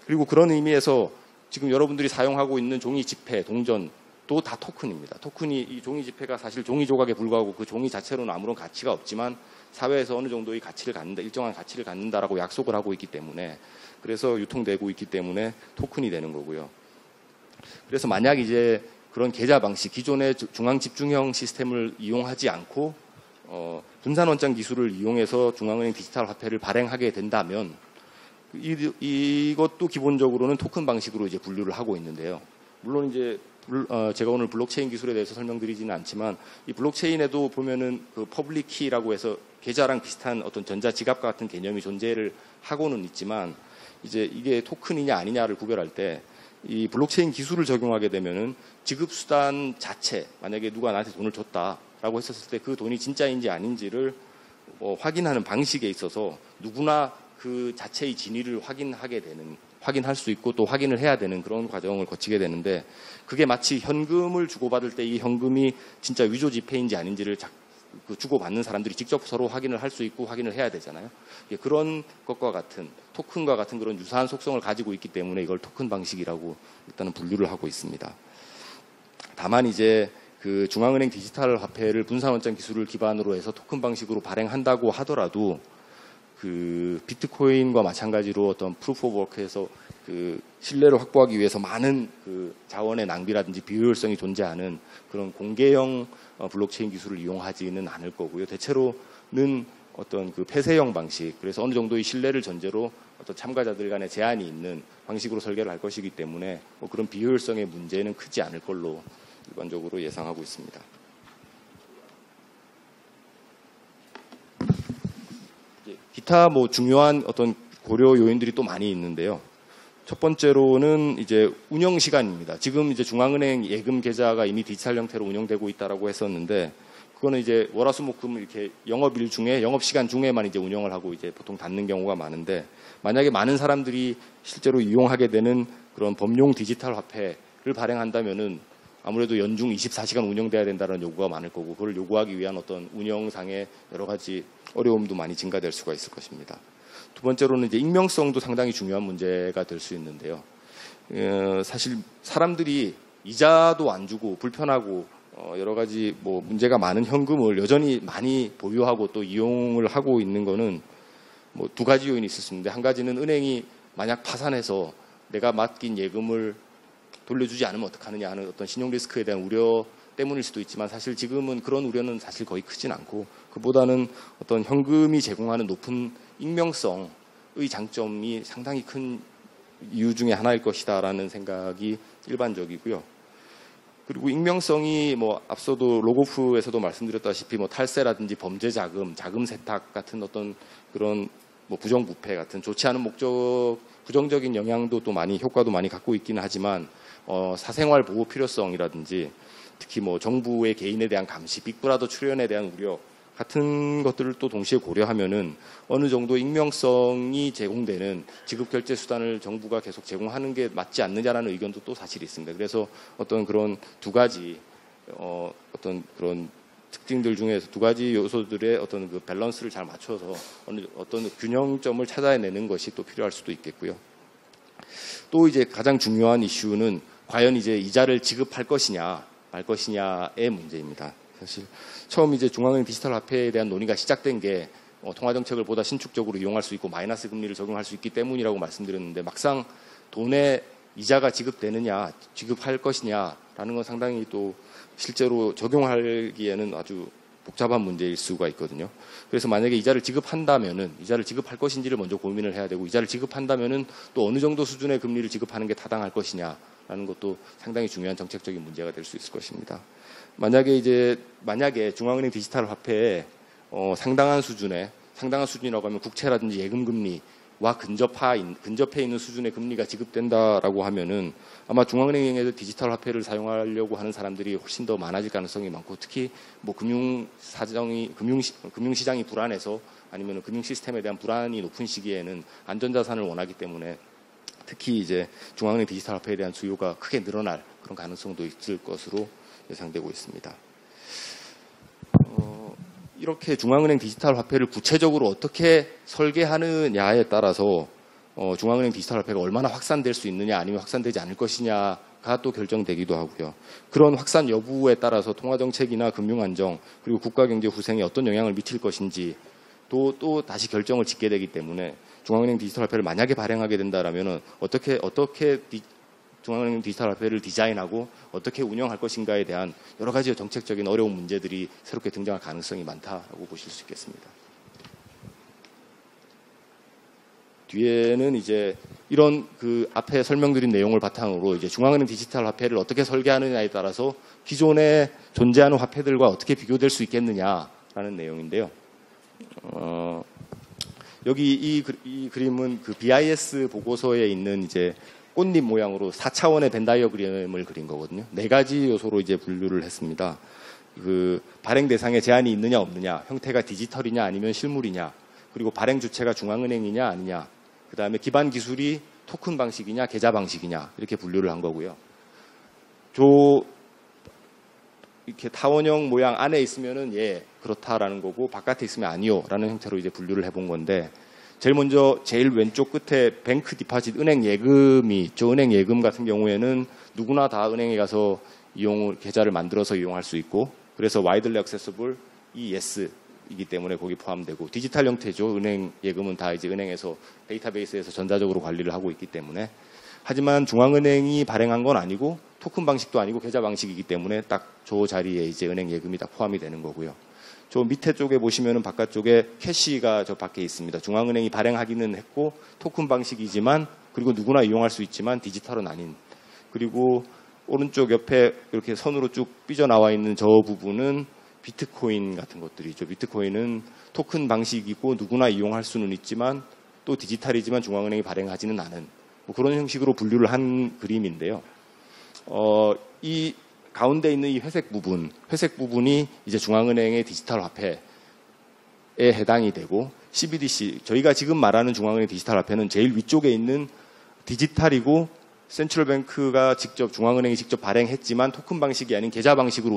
그리고 그런 의미에서 지금 여러분들이 사용하고 있는 종이 지폐, 동전도 다 토큰입니다. 토큰이 이 종이 지폐가 사실 종이 조각에 불과하고 그 종이 자체로는 아무런 가치가 없지만 사회에서 어느 정도의 가치를 갖는다, 일정한 가치를 갖는다라고 약속을 하고 있기 때문에 그래서 유통되고 있기 때문에 토큰이 되는 거고요. 그래서 만약 이제 그런 계좌 방식, 기존의 중앙 집중형 시스템을 이용하지 않고 분산 원장 기술을 이용해서 중앙은행 디지털 화폐를 발행하게 된다면 이것도 기본적으로는 토큰 방식으로 이제 분류를 하고 있는데요. 물론 이제 제가 오늘 블록체인 기술에 대해서 설명드리지는 않지만 이 블록체인에도 보면은 그 퍼블릭 키라고 해서 계좌랑 비슷한 어떤 전자지갑 같은 개념이 존재를 하고는 있지만 이제 이게 토큰이냐 아니냐를 구별할 때 이 블록체인 기술을 적용하게 되면은 지급 수단 자체, 만약에 누가 나한테 돈을 줬다라고 했었을 때 그 돈이 진짜인지 아닌지를 확인하는 방식에 있어서 누구나 그 자체의 진위를 확인할 수 있고 또 확인을 해야 되는 그런 과정을 거치게 되는데 그게 마치 현금을 주고받을 때 이 현금이 진짜 위조 지폐인지 아닌지를 주고받는 사람들이 직접 서로 확인을 할 수 있고 확인을 해야 되잖아요. 그런 것과 같은 토큰과 같은 그런 유사한 속성을 가지고 있기 때문에 이걸 토큰 방식이라고 일단은 분류를 하고 있습니다. 다만 이제 그 중앙은행 디지털 화폐를 분산 원장 기술을 기반으로 해서 토큰 방식으로 발행한다고 하더라도 그 비트코인과 마찬가지로 어떤 프루프 오브 워크에서 그 신뢰를 확보하기 위해서 많은 그 자원의 낭비라든지 비효율성이 존재하는 그런 공개형 블록체인 기술을 이용하지는 않을 거고요. 대체로는 어떤 그 폐쇄형 방식, 그래서 어느 정도의 신뢰를 전제로 어떤 참가자들 간의 제한이 있는 방식으로 설계를 할 것이기 때문에 그런 비효율성의 문제는 크지 않을 걸로 일반적으로 예상하고 있습니다. 기타 뭐 중요한 어떤 고려 요인들이 또 많이 있는데요. 첫 번째로는 이제 운영 시간입니다. 지금 이제 중앙은행 예금 계좌가 이미 디지털 형태로 운영되고 있다라고 했었는데 그거는 이제 월화수목금 이렇게 영업일 중에 영업 시간 중에만 이제 운영을 하고 이제 보통 닫는 경우가 많은데 만약에 많은 사람들이 실제로 이용하게 되는 그런 범용 디지털 화폐를 발행한다면은 아무래도 연중 24시간 운영돼야 된다는 요구가 많을 거고 그걸 요구하기 위한 어떤 운영상의 여러 가지 어려움도 많이 증가될 수가 있을 것입니다. 두 번째로는 이제 익명성도 상당히 중요한 문제가 될 수 있는데요. 사실 사람들이 이자도 안 주고 불편하고 여러 가지 뭐 문제가 많은 현금을 여전히 많이 보유하고 또 이용을 하고 있는 거는 뭐 두 가지 요인이 있을 수 있는데 한 가지는 은행이 만약 파산해서 내가 맡긴 예금을 돌려주지 않으면 어떡하느냐 하는 어떤 신용 리스크에 대한 우려 때문일 수도 있지만 사실 지금은 그런 우려는 사실 거의 크진 않고 그보다는 어떤 현금이 제공하는 높은 익명성의 장점이 상당히 큰 이유 중에 하나일 것이다라는 생각이 일반적이고요. 그리고 익명성이 뭐 앞서도 로고프에서도 말씀드렸다시피 뭐 탈세라든지 범죄 자금, 자금 세탁 같은 어떤 그런 뭐 부정부패 같은 좋지 않은 목적, 부정적인 영향도 또 많이 효과도 많이 갖고 있기는 하지만 사생활 보호 필요성이라든지 특히 뭐 정부의 개인에 대한 감시, 빅브라더 출연에 대한 우려 같은 것들을 또 동시에 고려하면은 어느 정도 익명성이 제공되는 지급 결제 수단을 정부가 계속 제공하는 게 맞지 않느냐라는 의견도 또 사실 있습니다. 그래서 어떤 그런 두 가지 어떤 그런 특징들 중에서 두 가지 요소들의 어떤 그 밸런스를 잘 맞춰서 어떤 균형점을 찾아내는 것이 또 필요할 수도 있겠고요. 또 이제 가장 중요한 이슈는 과연 이제 이자를 지급할 것이냐 말 것이냐의 문제입니다. 사실 처음 이제 중앙은행 디지털 화폐에 대한 논의가 시작된 게 통화 정책을 보다 신축적으로 이용할 수 있고 마이너스 금리를 적용할 수 있기 때문이라고 말씀드렸는데 막상 돈에 이자가 지급되느냐, 지급할 것이냐라는 건 상당히 또 실제로 적용하기에는 아주 복잡한 문제일 수가 있거든요. 그래서 만약에 이자를 지급한다면은 이자를 지급할 것인지를 먼저 고민을 해야 되고 이자를 지급한다면은 또 어느 정도 수준의 금리를 지급하는 게 타당할 것이냐라는 것도 상당히 중요한 정책적인 문제가 될 수 있을 것입니다. 만약에 중앙은행 디지털 화폐에 상당한 수준이라고 하면 국채라든지 예금 금리와 근접해 있는 수준의 금리가 지급된다라고 하면은 아마 중앙은행에서 디지털 화폐를 사용하려고 하는 사람들이 훨씬 더 많아질 가능성이 많고 특히 뭐 금융시장이 불안해서 아니면 금융 시스템에 대한 불안이 높은 시기에는 안전자산을 원하기 때문에 특히 이제 중앙은행 디지털 화폐에 대한 수요가 크게 늘어날 그런 가능성도 있을 것으로 예상되고 있습니다. 이렇게 중앙은행 디지털 화폐를 구체적으로 어떻게 설계하느냐에 따라서 중앙은행 디지털 화폐가 얼마나 확산될 수 있느냐 아니면 확산되지 않을 것이냐가 또 결정되기도 하고요. 그런 확산 여부에 따라서 통화정책이나 금융안정 그리고 국가경제 후생에 어떤 영향을 미칠 것인지 또 다시 결정을 짓게 되기 때문에 중앙은행 디지털 화폐를 만약에 발행하게 된다라면 어떻게 중앙은행 디지털 화폐를 디자인하고 어떻게 운영할 것인가에 대한 여러 가지 정책적인 어려운 문제들이 새롭게 등장할 가능성이 많다라고 보실 수 있겠습니다. 뒤에는 이제 이런 그 앞에 설명드린 내용을 바탕으로 이제 중앙은행 디지털 화폐를 어떻게 설계하느냐에 따라서 기존에 존재하는 화폐들과 어떻게 비교될 수 있겠느냐라는 내용인데요. 여기 이 그림은 그 BIS 보고서에 있는 이제 꽃잎 모양으로 4차원의 벤 다이어그램을 그린 거거든요. 네 가지 요소로 이제 분류를 했습니다. 그 발행 대상에 제한이 있느냐 없느냐, 형태가 디지털이냐 아니면 실물이냐, 그리고 발행 주체가 중앙은행이냐 아니냐, 그 다음에 기반 기술이 토큰 방식이냐 계좌 방식이냐 이렇게 분류를 한 거고요. 이렇게 타원형 모양 안에 있으면은 예 그렇다라는 거고 바깥에 있으면 아니요라는 형태로 이제 분류를 해본 건데. 제일 왼쪽 끝에 뱅크 디파짓 은행 예금이 있죠. 은행 예금 같은 경우에는 누구나 다 은행에 가서 계좌를 만들어서 이용할 수 있고 그래서 와이들리 액세서블 ES이기 때문에 거기 포함되고 디지털 형태죠. 은행 예금은 다 이제 은행에서 데이터베이스에서 전자적으로 관리를 하고 있기 때문에 하지만 중앙은행이 발행한 건 아니고 토큰 방식도 아니고 계좌 방식이기 때문에 딱 저 자리에 이제 은행 예금이 다 포함이 되는 거고요. 저 밑에 쪽에 보시면은 바깥쪽에 캐시가 저 밖에 있습니다. 중앙은행이 발행하기는 했고 토큰 방식이지만 그리고 누구나 이용할 수 있지만 디지털은 아닌 그리고 오른쪽 옆에 이렇게 선으로 쭉 삐져나와 있는 저 부분은 비트코인 같은 것들이죠. 비트코인은 토큰 방식이고 누구나 이용할 수는 있지만 또 디지털이지만 중앙은행이 발행하지는 않은 뭐 그런 형식으로 분류를 한 그림인데요. 이 가운데 있는 이 회색 부분이 이제 중앙은행의 디지털 화폐에 해당이 되고 CBDC, 저희가 지금 말하는 중앙은행 디지털 화폐는 제일 위쪽에 있는 디지털이고 센트럴뱅크가 중앙은행이 직접 발행했지만 토큰 방식이 아닌 계좌 방식으로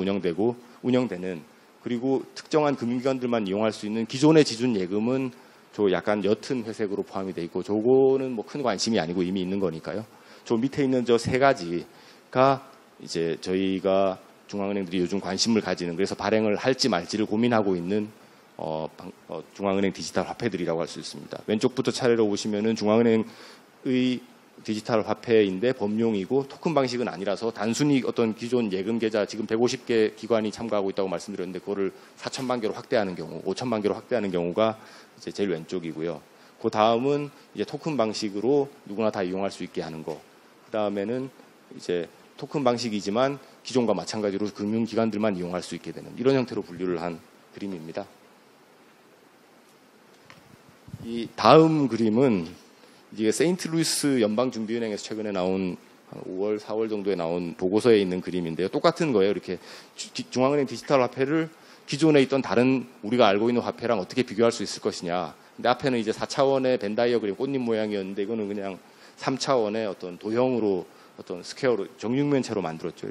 운영되는 그리고 특정한 금융기관들만 이용할 수 있는 기존의 지준 예금은 저 약간 옅은 회색으로 포함이 돼 있고 저거는 뭐 큰 관심이 아니고 이미 있는 거니까요. 저 밑에 있는 저 세 가지가 이제 저희가 중앙은행들이 요즘 관심을 가지는 그래서 발행을 할지 말지를 고민하고 있는 중앙은행 디지털 화폐들이라고 할 수 있습니다. 왼쪽부터 차례로 보시면은 중앙은행의 디지털 화폐인데 범용이고 토큰 방식은 아니라서 단순히 어떤 기존 예금 계좌 지금 150개 기관이 참가하고 있다고 말씀드렸는데 그거를 4천만 개로 확대하는 경우, 5천만 개로 확대하는 경우가 이제 제일 왼쪽이고요. 그 다음은 이제 토큰 방식으로 누구나 다 이용할 수 있게 하는 거. 그 다음에는 이제 토큰 방식이지만 기존과 마찬가지로 금융기관들만 이용할 수 있게 되는 이런 형태로 분류를 한 그림입니다. 이 다음 그림은 이게 세인트루이스 연방준비은행에서 최근에 나온 한 5월, 4월 정도에 나온 보고서에 있는 그림인데요. 똑같은 거예요. 이렇게 중앙은행 디지털 화폐를 기존에 있던 다른 우리가 알고 있는 화폐랑 어떻게 비교할 수 있을 것이냐. 근데 앞에는 이제 4차원의 벤 다이어그램 꽃잎 모양이었는데 이거는 그냥 3차원의 어떤 도형으로 어떤 스퀘어로 정육면체로 만들었죠.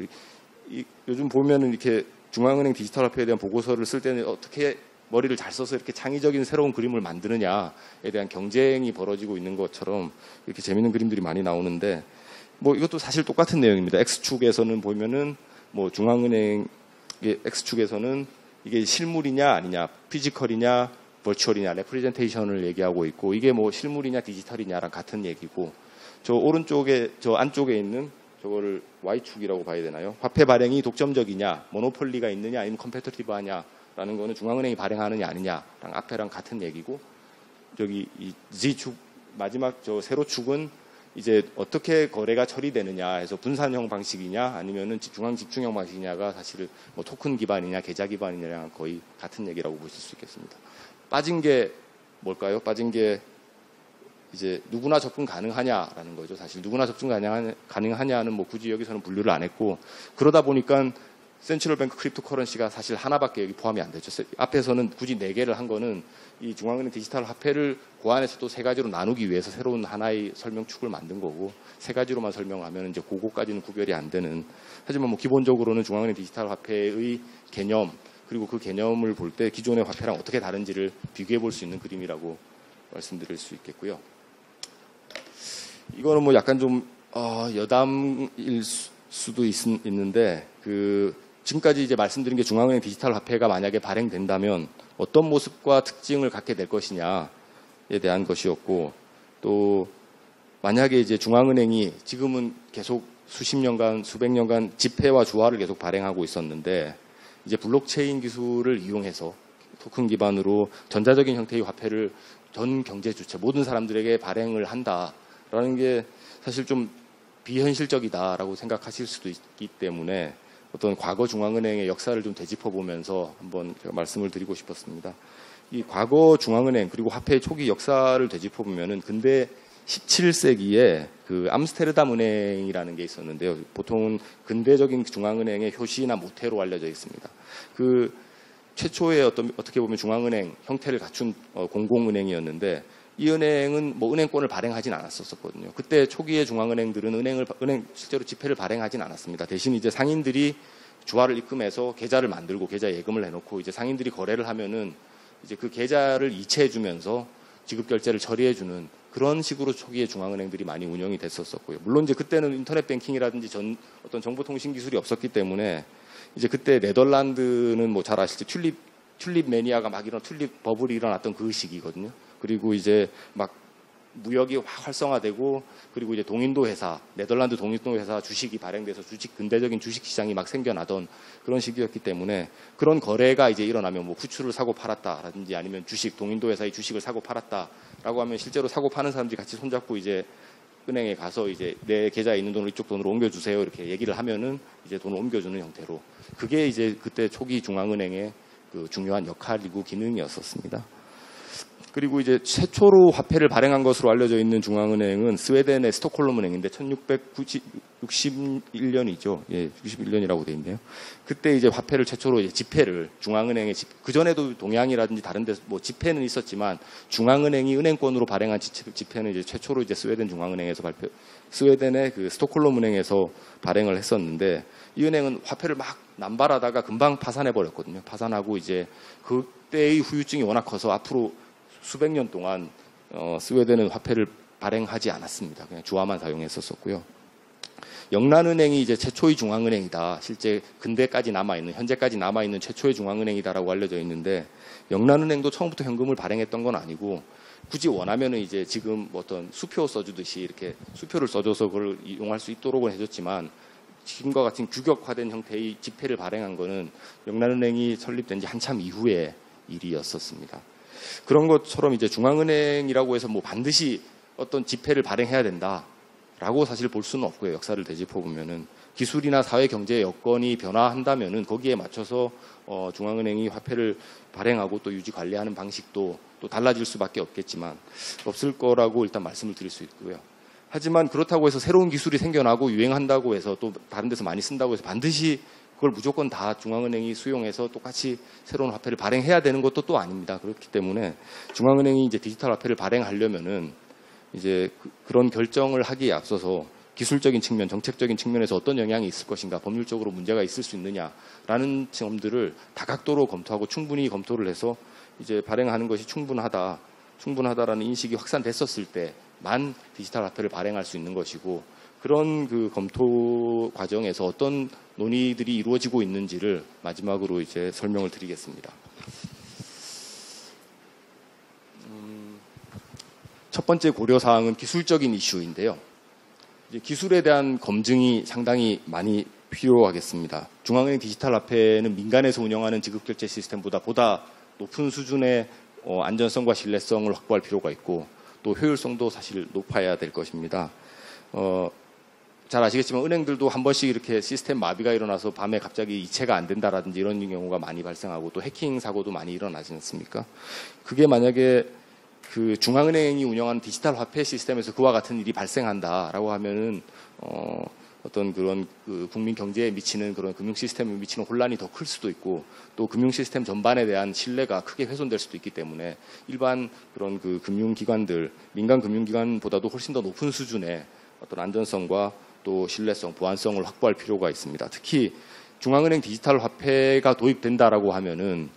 요즘 보면은 이렇게 중앙은행 디지털 화폐에 대한 보고서를 쓸 때는 어떻게 머리를 잘 써서 이렇게 창의적인 새로운 그림을 만드느냐에 대한 경쟁이 벌어지고 있는 것처럼 이렇게 재밌는 그림들이 많이 나오는데 뭐 이것도 사실 똑같은 내용입니다. X축에서는 보면은 뭐 중앙은행 X축에서는 이게 실물이냐 아니냐, 피지컬이냐, 버추얼이냐, 레프리젠테이션을 얘기하고 있고 이게 뭐 실물이냐 디지털이냐랑 같은 얘기고 저 오른쪽에 저 안쪽에 있는 저거를 Y축이라고 봐야 되나요? 화폐 발행이 독점적이냐, 모노폴리가 있느냐 아니면 컴페티티브하냐라는 거는 중앙은행이 발행하느냐 아니냐랑 앞에랑 같은 얘기고 저기 이 Z축 마지막 저 세로축은 이제 어떻게 거래가 처리되느냐 해서 분산형 방식이냐 아니면은 중앙 집중형 방식이냐가 사실 뭐 토큰 기반이냐 계좌 기반이냐랑 거의 같은 얘기라고 보실 수 있겠습니다. 빠진 게 뭘까요? 빠진 게 이제 누구나 접근 가능하냐라는 거죠. 사실 누구나 접근 가능하냐는 뭐 굳이 여기서는 분류를 안 했고 그러다 보니까 센트럴 뱅크 크립토 커런시가 사실 하나밖에 여기 포함이 안 되죠. 앞에서는 굳이 4개를 한 거는 이 중앙은행 디지털 화폐를 그 안에서 또 3가지로 나누기 위해서 새로운 하나의 설명축을 만든 거고 3가지로만 설명하면 이제 그거까지는 구별이 안 되는 하지만 뭐 기본적으로는 중앙은행 디지털 화폐의 개념 그리고 그 개념을 볼 때 기존의 화폐랑 어떻게 다른지를 비교해 볼 수 있는 그림이라고 말씀드릴 수 있겠고요. 이거는 뭐 약간 좀 여담일 수도 있는데 지금까지 이제 말씀드린 게 중앙은행 디지털 화폐가 만약에 발행된다면 어떤 모습과 특징을 갖게 될 것이냐에 대한 것이었고 또 만약에 이제 중앙은행이 지금은 계속 수십 년간 수백 년간 지폐와 주화를 계속 발행하고 있었는데 이제 블록체인 기술을 이용해서 토큰 기반으로 전자적인 형태의 화폐를 전 경제 주체 모든 사람들에게 발행을 한다라는 게 사실 좀 비현실적이다라고 생각하실 수도 있기 때문에 어떤 과거 중앙은행의 역사를 좀 되짚어 보면서 한번 제가 말씀을 드리고 싶었습니다. 이 과거 중앙은행 그리고 화폐의 초기 역사를 되짚어 보면은 근대 17세기에 그 암스테르담 은행이라는 게 있었는데요. 보통은 근대적인 중앙은행의 효시나 모태로 알려져 있습니다. 그 최초의 어떻게 보면 중앙은행 형태를 갖춘 공공은행이었는데 이 은행은 뭐 은행권을 발행하진 않았었거든요. 그때 초기의 중앙은행들은 실제로 지폐를 발행하진 않았습니다. 대신 이제 상인들이 주화를 입금해서 계좌를 만들고 계좌 예금을 해놓고 이제 상인들이 거래를 하면은 이제 그 계좌를 이체해주면서 지급 결제를 처리해주는 그런 식으로 초기에 중앙은행들이 많이 운영이 됐었고요. 물론 이제 그때는 인터넷 뱅킹이라든지 어떤 정보통신 기술이 없었기 때문에 이제 그때 네덜란드는 뭐 잘 아실지 튤립 매니아가 막 이런 튤립 버블이 일어났던 그 시기거든요. 그리고 이제 막 무역이 확 활성화되고 그리고 이제 동인도 회사, 네덜란드 동인도 회사 주식이 발행돼서 근대적인 주식 시장이 막 생겨나던 그런 시기였기 때문에 그런 거래가 이제 일어나면 뭐 부추를 사고 팔았다라든지 아니면 동인도 회사의 주식을 사고 팔았다라고 하면 실제로 사고 파는 사람들이 같이 손잡고 이제 은행에 가서 이제 내 계좌에 있는 돈을 이쪽 돈으로 옮겨주세요 이렇게 얘기를 하면은 이제 돈을 옮겨주는 형태로 그게 이제 그때 초기 중앙은행의 그 중요한 역할이고 기능이었었습니다. 그리고 이제 최초로 화폐를 발행한 것으로 알려져 있는 중앙은행은 스웨덴의 스톡홀름 은행인데 1661년이죠. 예, 61년이라고 돼 있네요. 그때 이제 화폐를 최초로 이제 지폐를 중앙은행의 그 전에도 동양이라든지 다른 데 뭐 지폐는 있었지만 중앙은행이 은행권으로 발행한 지폐는 이제 최초로 이제 스웨덴 중앙은행에서 스웨덴의 그 스톡홀름 은행에서 발행을 했었는데 이 은행은 화폐를 막 남발하다가 금방 파산해 버렸거든요. 파산하고 이제 그때의 후유증이 워낙 커서 앞으로 수백 년 동안 스웨덴은 화폐를 발행하지 않았습니다. 그냥 주화만 사용했었고요. 영란은행이 이제 최초의 중앙은행이다. 실제 근대까지 남아있는 현재까지 남아있는 최초의 중앙은행이다라고 알려져 있는데 영란은행도 처음부터 현금을 발행했던 건 아니고 굳이 원하면은 이제 지금 어떤 수표 써주듯이 이렇게 수표를 써줘서 그걸 이용할 수 있도록은 해줬지만 지금과 같은 규격화된 형태의 지폐를 발행한 거는 영란은행이 설립된 지 한참 이후의 일이었었습니다. 그런 것처럼 이제 중앙은행이라고 해서 뭐 반드시 어떤 지폐를 발행해야 된다라고 라고 사실 볼 수는 없고요. 역사를 되짚어 보면은 기술이나 사회 경제 여건이 변화한다면은 거기에 맞춰서 중앙은행이 화폐를 발행하고 또 유지 관리하는 방식도 또 달라질 수밖에 없겠지만 없을 거라고 일단 말씀을 드릴 수 있고요. 하지만 그렇다고 해서 새로운 기술이 생겨나고 유행한다고 해서 또 다른 데서 많이 쓴다고 해서 반드시 그걸 무조건 다 중앙은행이 수용해서 똑같이 새로운 화폐를 발행해야 되는 것도 또 아닙니다. 그렇기 때문에 중앙은행이 이제 디지털 화폐를 발행하려면은 이제 그런 결정을 하기에 앞서서 기술적인 측면, 정책적인 측면에서 어떤 영향이 있을 것인가, 법률적으로 문제가 있을 수 있느냐라는 점들을 다각도로 검토하고 충분히 검토를 해서 이제 발행하는 것이 충분하다라는 인식이 확산됐었을 때만 디지털 화폐를 발행할 수 있는 것이고 그런 그 검토 과정에서 어떤 논의들이 이루어지고 있는지를 마지막으로 이제 설명을 드리겠습니다. 첫 번째 고려 사항은 기술적인 이슈인데요. 이제 기술에 대한 검증이 상당히 많이 필요하겠습니다. 중앙은행 디지털 화폐는 민간에서 운영하는 지급결제 시스템보다 보다 높은 수준의 안전성과 신뢰성을 확보할 필요가 있고 또 효율성도 사실 높아야 될 것입니다. 잘 아시겠지만 은행들도 한 번씩 이렇게 시스템 마비가 일어나서 밤에 갑자기 이체가 안 된다라든지 이런 경우가 많이 발생하고 또 해킹 사고도 많이 일어나지 않습니까? 그게 만약에 그 중앙은행이 운영하는 디지털 화폐 시스템에서 그와 같은 일이 발생한다라고 하면은 어떤 그런 그 국민 경제에 미치는 그런 금융 시스템에 미치는 혼란이 더 클 수도 있고 또 금융 시스템 전반에 대한 신뢰가 크게 훼손될 수도 있기 때문에 일반 그런 그 금융기관들 민간 금융기관보다도 훨씬 더 높은 수준의 어떤 안전성과 또 신뢰성, 보안성을 확보할 필요가 있습니다. 특히 중앙은행 디지털 화폐가 도입된다라고 하면은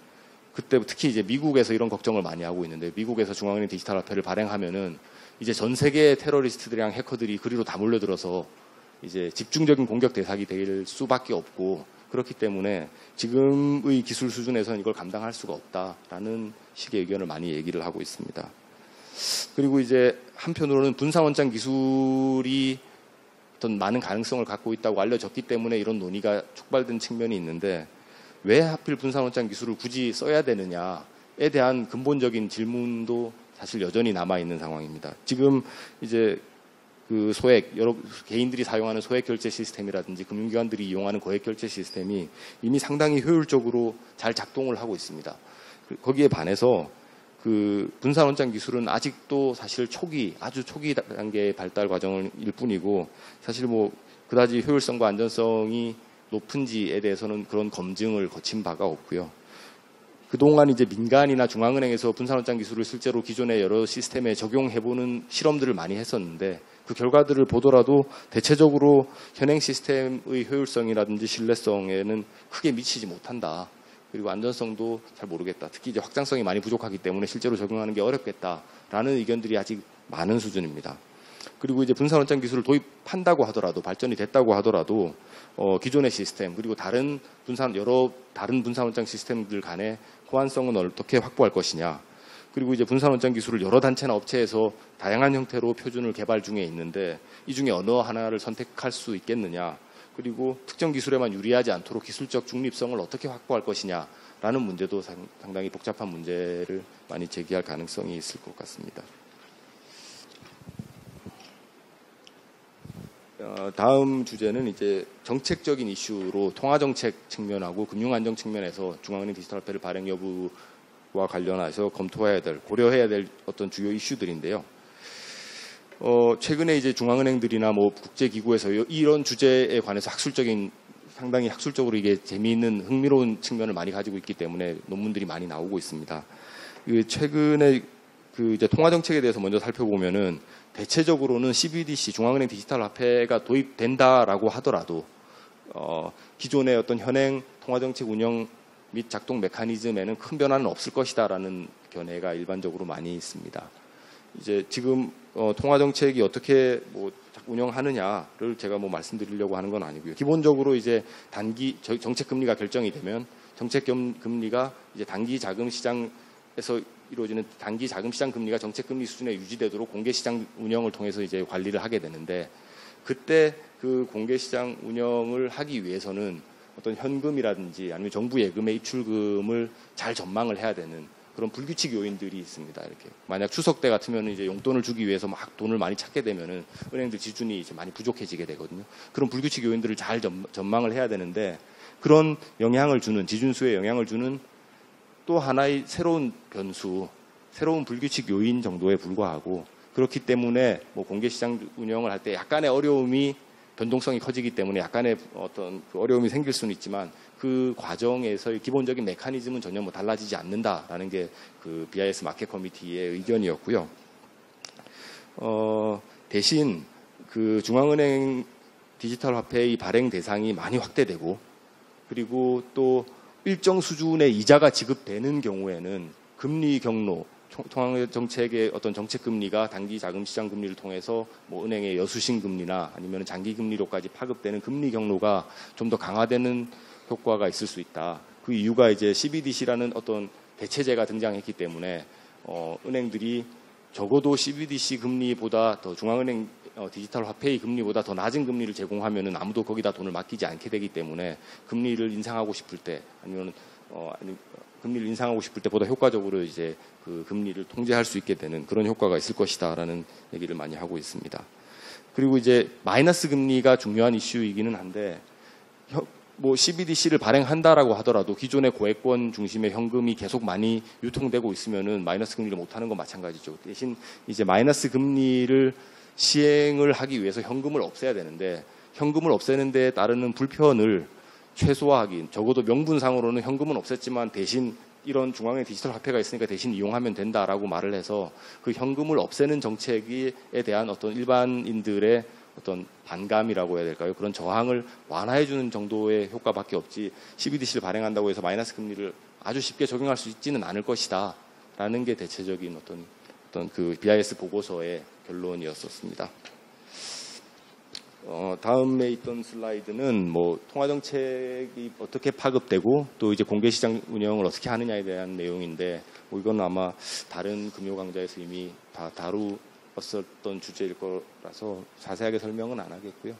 그때 특히 이제 미국에서 이런 걱정을 많이 하고 있는데 미국에서 중앙은행 디지털 화폐를 발행하면은 이제 전 세계의 테러리스트들이랑 해커들이 그리로 다 몰려들어서 이제 집중적인 공격 대상이 될 수밖에 없고 그렇기 때문에 지금의 기술 수준에서는 이걸 감당할 수가 없다라는 식의 의견을 많이 얘기를 하고 있습니다. 그리고 이제 한편으로는 분산원장 기술이 어떤 많은 가능성을 갖고 있다고 알려졌기 때문에 이런 논의가 촉발된 측면이 있는데 왜 하필 분산원장 기술을 굳이 써야 되느냐에 대한 근본적인 질문도 사실 여전히 남아있는 상황입니다. 지금 이제 그 소액, 여러 개인들이 사용하는 소액 결제 시스템이라든지 금융기관들이 이용하는 거액 결제 시스템이 이미 상당히 효율적으로 잘 작동을 하고 있습니다. 거기에 반해서 그 분산원장 기술은 아직도 사실 아주 초기 단계의 발달 과정일 뿐이고 사실 뭐 그다지 효율성과 안전성이 높은지에 대해서는 그런 검증을 거친 바가 없고요. 그동안 이제 민간이나 중앙은행에서 분산원장 기술을 실제로 기존의 여러 시스템에 적용해보는 실험들을 많이 했었는데 그 결과들을 보더라도 대체적으로 현행 시스템의 효율성이라든지 신뢰성에는 크게 미치지 못한다. 그리고 안전성도 잘 모르겠다. 특히 이제 확장성이 많이 부족하기 때문에 실제로 적용하는 게 어렵겠다라는 의견들이 아직 많은 수준입니다. 그리고 이제 분산원장 기술을 도입한다고 하더라도 발전이 됐다고 하더라도 기존의 시스템 그리고 여러 다른 분산원장 시스템들 간의 호환성은 어떻게 확보할 것이냐. 그리고 이제 분산원장 기술을 여러 단체나 업체에서 다양한 형태로 표준을 개발 중에 있는데 이 중에 어느 하나를 선택할 수 있겠느냐. 그리고 특정 기술에만 유리하지 않도록 기술적 중립성을 어떻게 확보할 것이냐라는 문제도 상당히 복잡한 문제를 많이 제기할 가능성이 있을 것 같습니다. 다음 주제는 이제 정책적인 이슈로 통화정책 측면하고 금융안정 측면에서 중앙은행 디지털 화폐를 발행 여부와 관련해서 고려해야 될 어떤 주요 이슈들인데요. 최근에 이제 중앙은행들이나 뭐 국제기구에서 이런 주제에 관해서 상당히 학술적으로 이게 재미있는 흥미로운 측면을 많이 가지고 있기 때문에 논문들이 많이 나오고 있습니다. 최근에 그 이제 통화정책에 대해서 먼저 살펴보면은 대체적으로는 CBDC 중앙은행 디지털 화폐가 도입된다라고 하더라도 기존의 어떤 현행 통화정책 운영 및 작동 메커니즘에는 큰 변화는 없을 것이다라는 견해가 일반적으로 많이 있습니다. 이제 지금 통화정책이 어떻게 뭐 운영하느냐를 제가 뭐 말씀드리려고 하는 건 아니고요. 기본적으로 이제 정책 금리가 결정이 되면 정책 금리가 이제 단기 자금 시장에서 이루어지는 단기 자금 시장 금리가 정책 금리 수준에 유지되도록 공개 시장 운영을 통해서 이제 관리를 하게 되는데 그때 그 공개 시장 운영을 하기 위해서는 어떤 현금이라든지 아니면 정부 예금의 입출금을 잘 전망을 해야 되는 그런 불규칙 요인들이 있습니다. 이렇게 만약 추석 때 같으면 이제 용돈을 주기 위해서 막 돈을 많이 찾게 되면은 은행들 지준이 이제 많이 부족해지게 되거든요. 그런 불규칙 요인들을 잘 전망을 해야 되는데 그런 영향을 주는 지준수에 영향을 주는 또 하나의 새로운 변수, 새로운 불규칙 요인 정도에 불과하고 그렇기 때문에 뭐 공개시장 운영을 할 때 약간의 어려움이 변동성이 커지기 때문에 약간의 어떤 그 어려움이 생길 수는 있지만 그 과정에서의 기본적인 메커니즘은 전혀 뭐 달라지지 않는다라는 게 그 BIS 마켓 커미티의 의견이었고요. 대신 그 중앙은행 디지털 화폐의 발행 대상이 많이 확대되고 그리고 또 일정 수준의 이자가 지급되는 경우에는 금리 경로 통화정책의 어떤 정책 금리가 단기 자금 시장 금리를 통해서 뭐 은행의 여수신 금리나 아니면 장기 금리로까지 파급되는 금리 경로가 좀 더 강화되는 효과가 있을 수 있다. 그 이유가 이제 CBDC라는 어떤 대체제가 등장했기 때문에 은행들이 적어도 CBDC 금리보다 더 중앙은행 디지털 화폐의 금리보다 더 낮은 금리를 제공하면은 아무도 거기다 돈을 맡기지 않게 되기 때문에 금리를 인상하고 싶을 때 아니면 금리를 인상하고 싶을 때보다 효과적으로 이제 그 금리를 통제할 수 있게 되는 그런 효과가 있을 것이다라는 얘기를 많이 하고 있습니다. 그리고 이제 마이너스 금리가 중요한 이슈이기는 한데 뭐 CBDC를 발행한다라고 하더라도 기존의 고액권 중심의 현금이 계속 많이 유통되고 있으면은 마이너스 금리를 못하는 건 마찬가지죠. 대신 이제 마이너스 금리를 시행을 하기 위해서 현금을 없애야 되는데 현금을 없애는 데 따르는 불편을 최소화하기, 적어도 명분상으로는 현금은 없앴지만 대신 이런 중앙의 디지털 화폐가 있으니까 대신 이용하면 된다라고 말을 해서 그 현금을 없애는 정책에 대한 어떤 일반인들의 어떤 반감이라고 해야 될까요? 그런 저항을 완화해주는 정도의 효과밖에 없지 CBDC를 발행한다고 해서 마이너스 금리를 아주 쉽게 적용할 수 있지는 않을 것이다 라는 게 대체적인 어떤 그 BIS 보고서의 결론이었었습니다. 다음에 있던 슬라이드는 뭐 통화정책이 어떻게 파급되고 또 이제 공개시장 운영을 어떻게 하느냐에 대한 내용인데 뭐 이건 아마 다른 금요강좌에서 이미 다 다루었던 주제일 거라서 자세하게 설명은 안 하겠고요.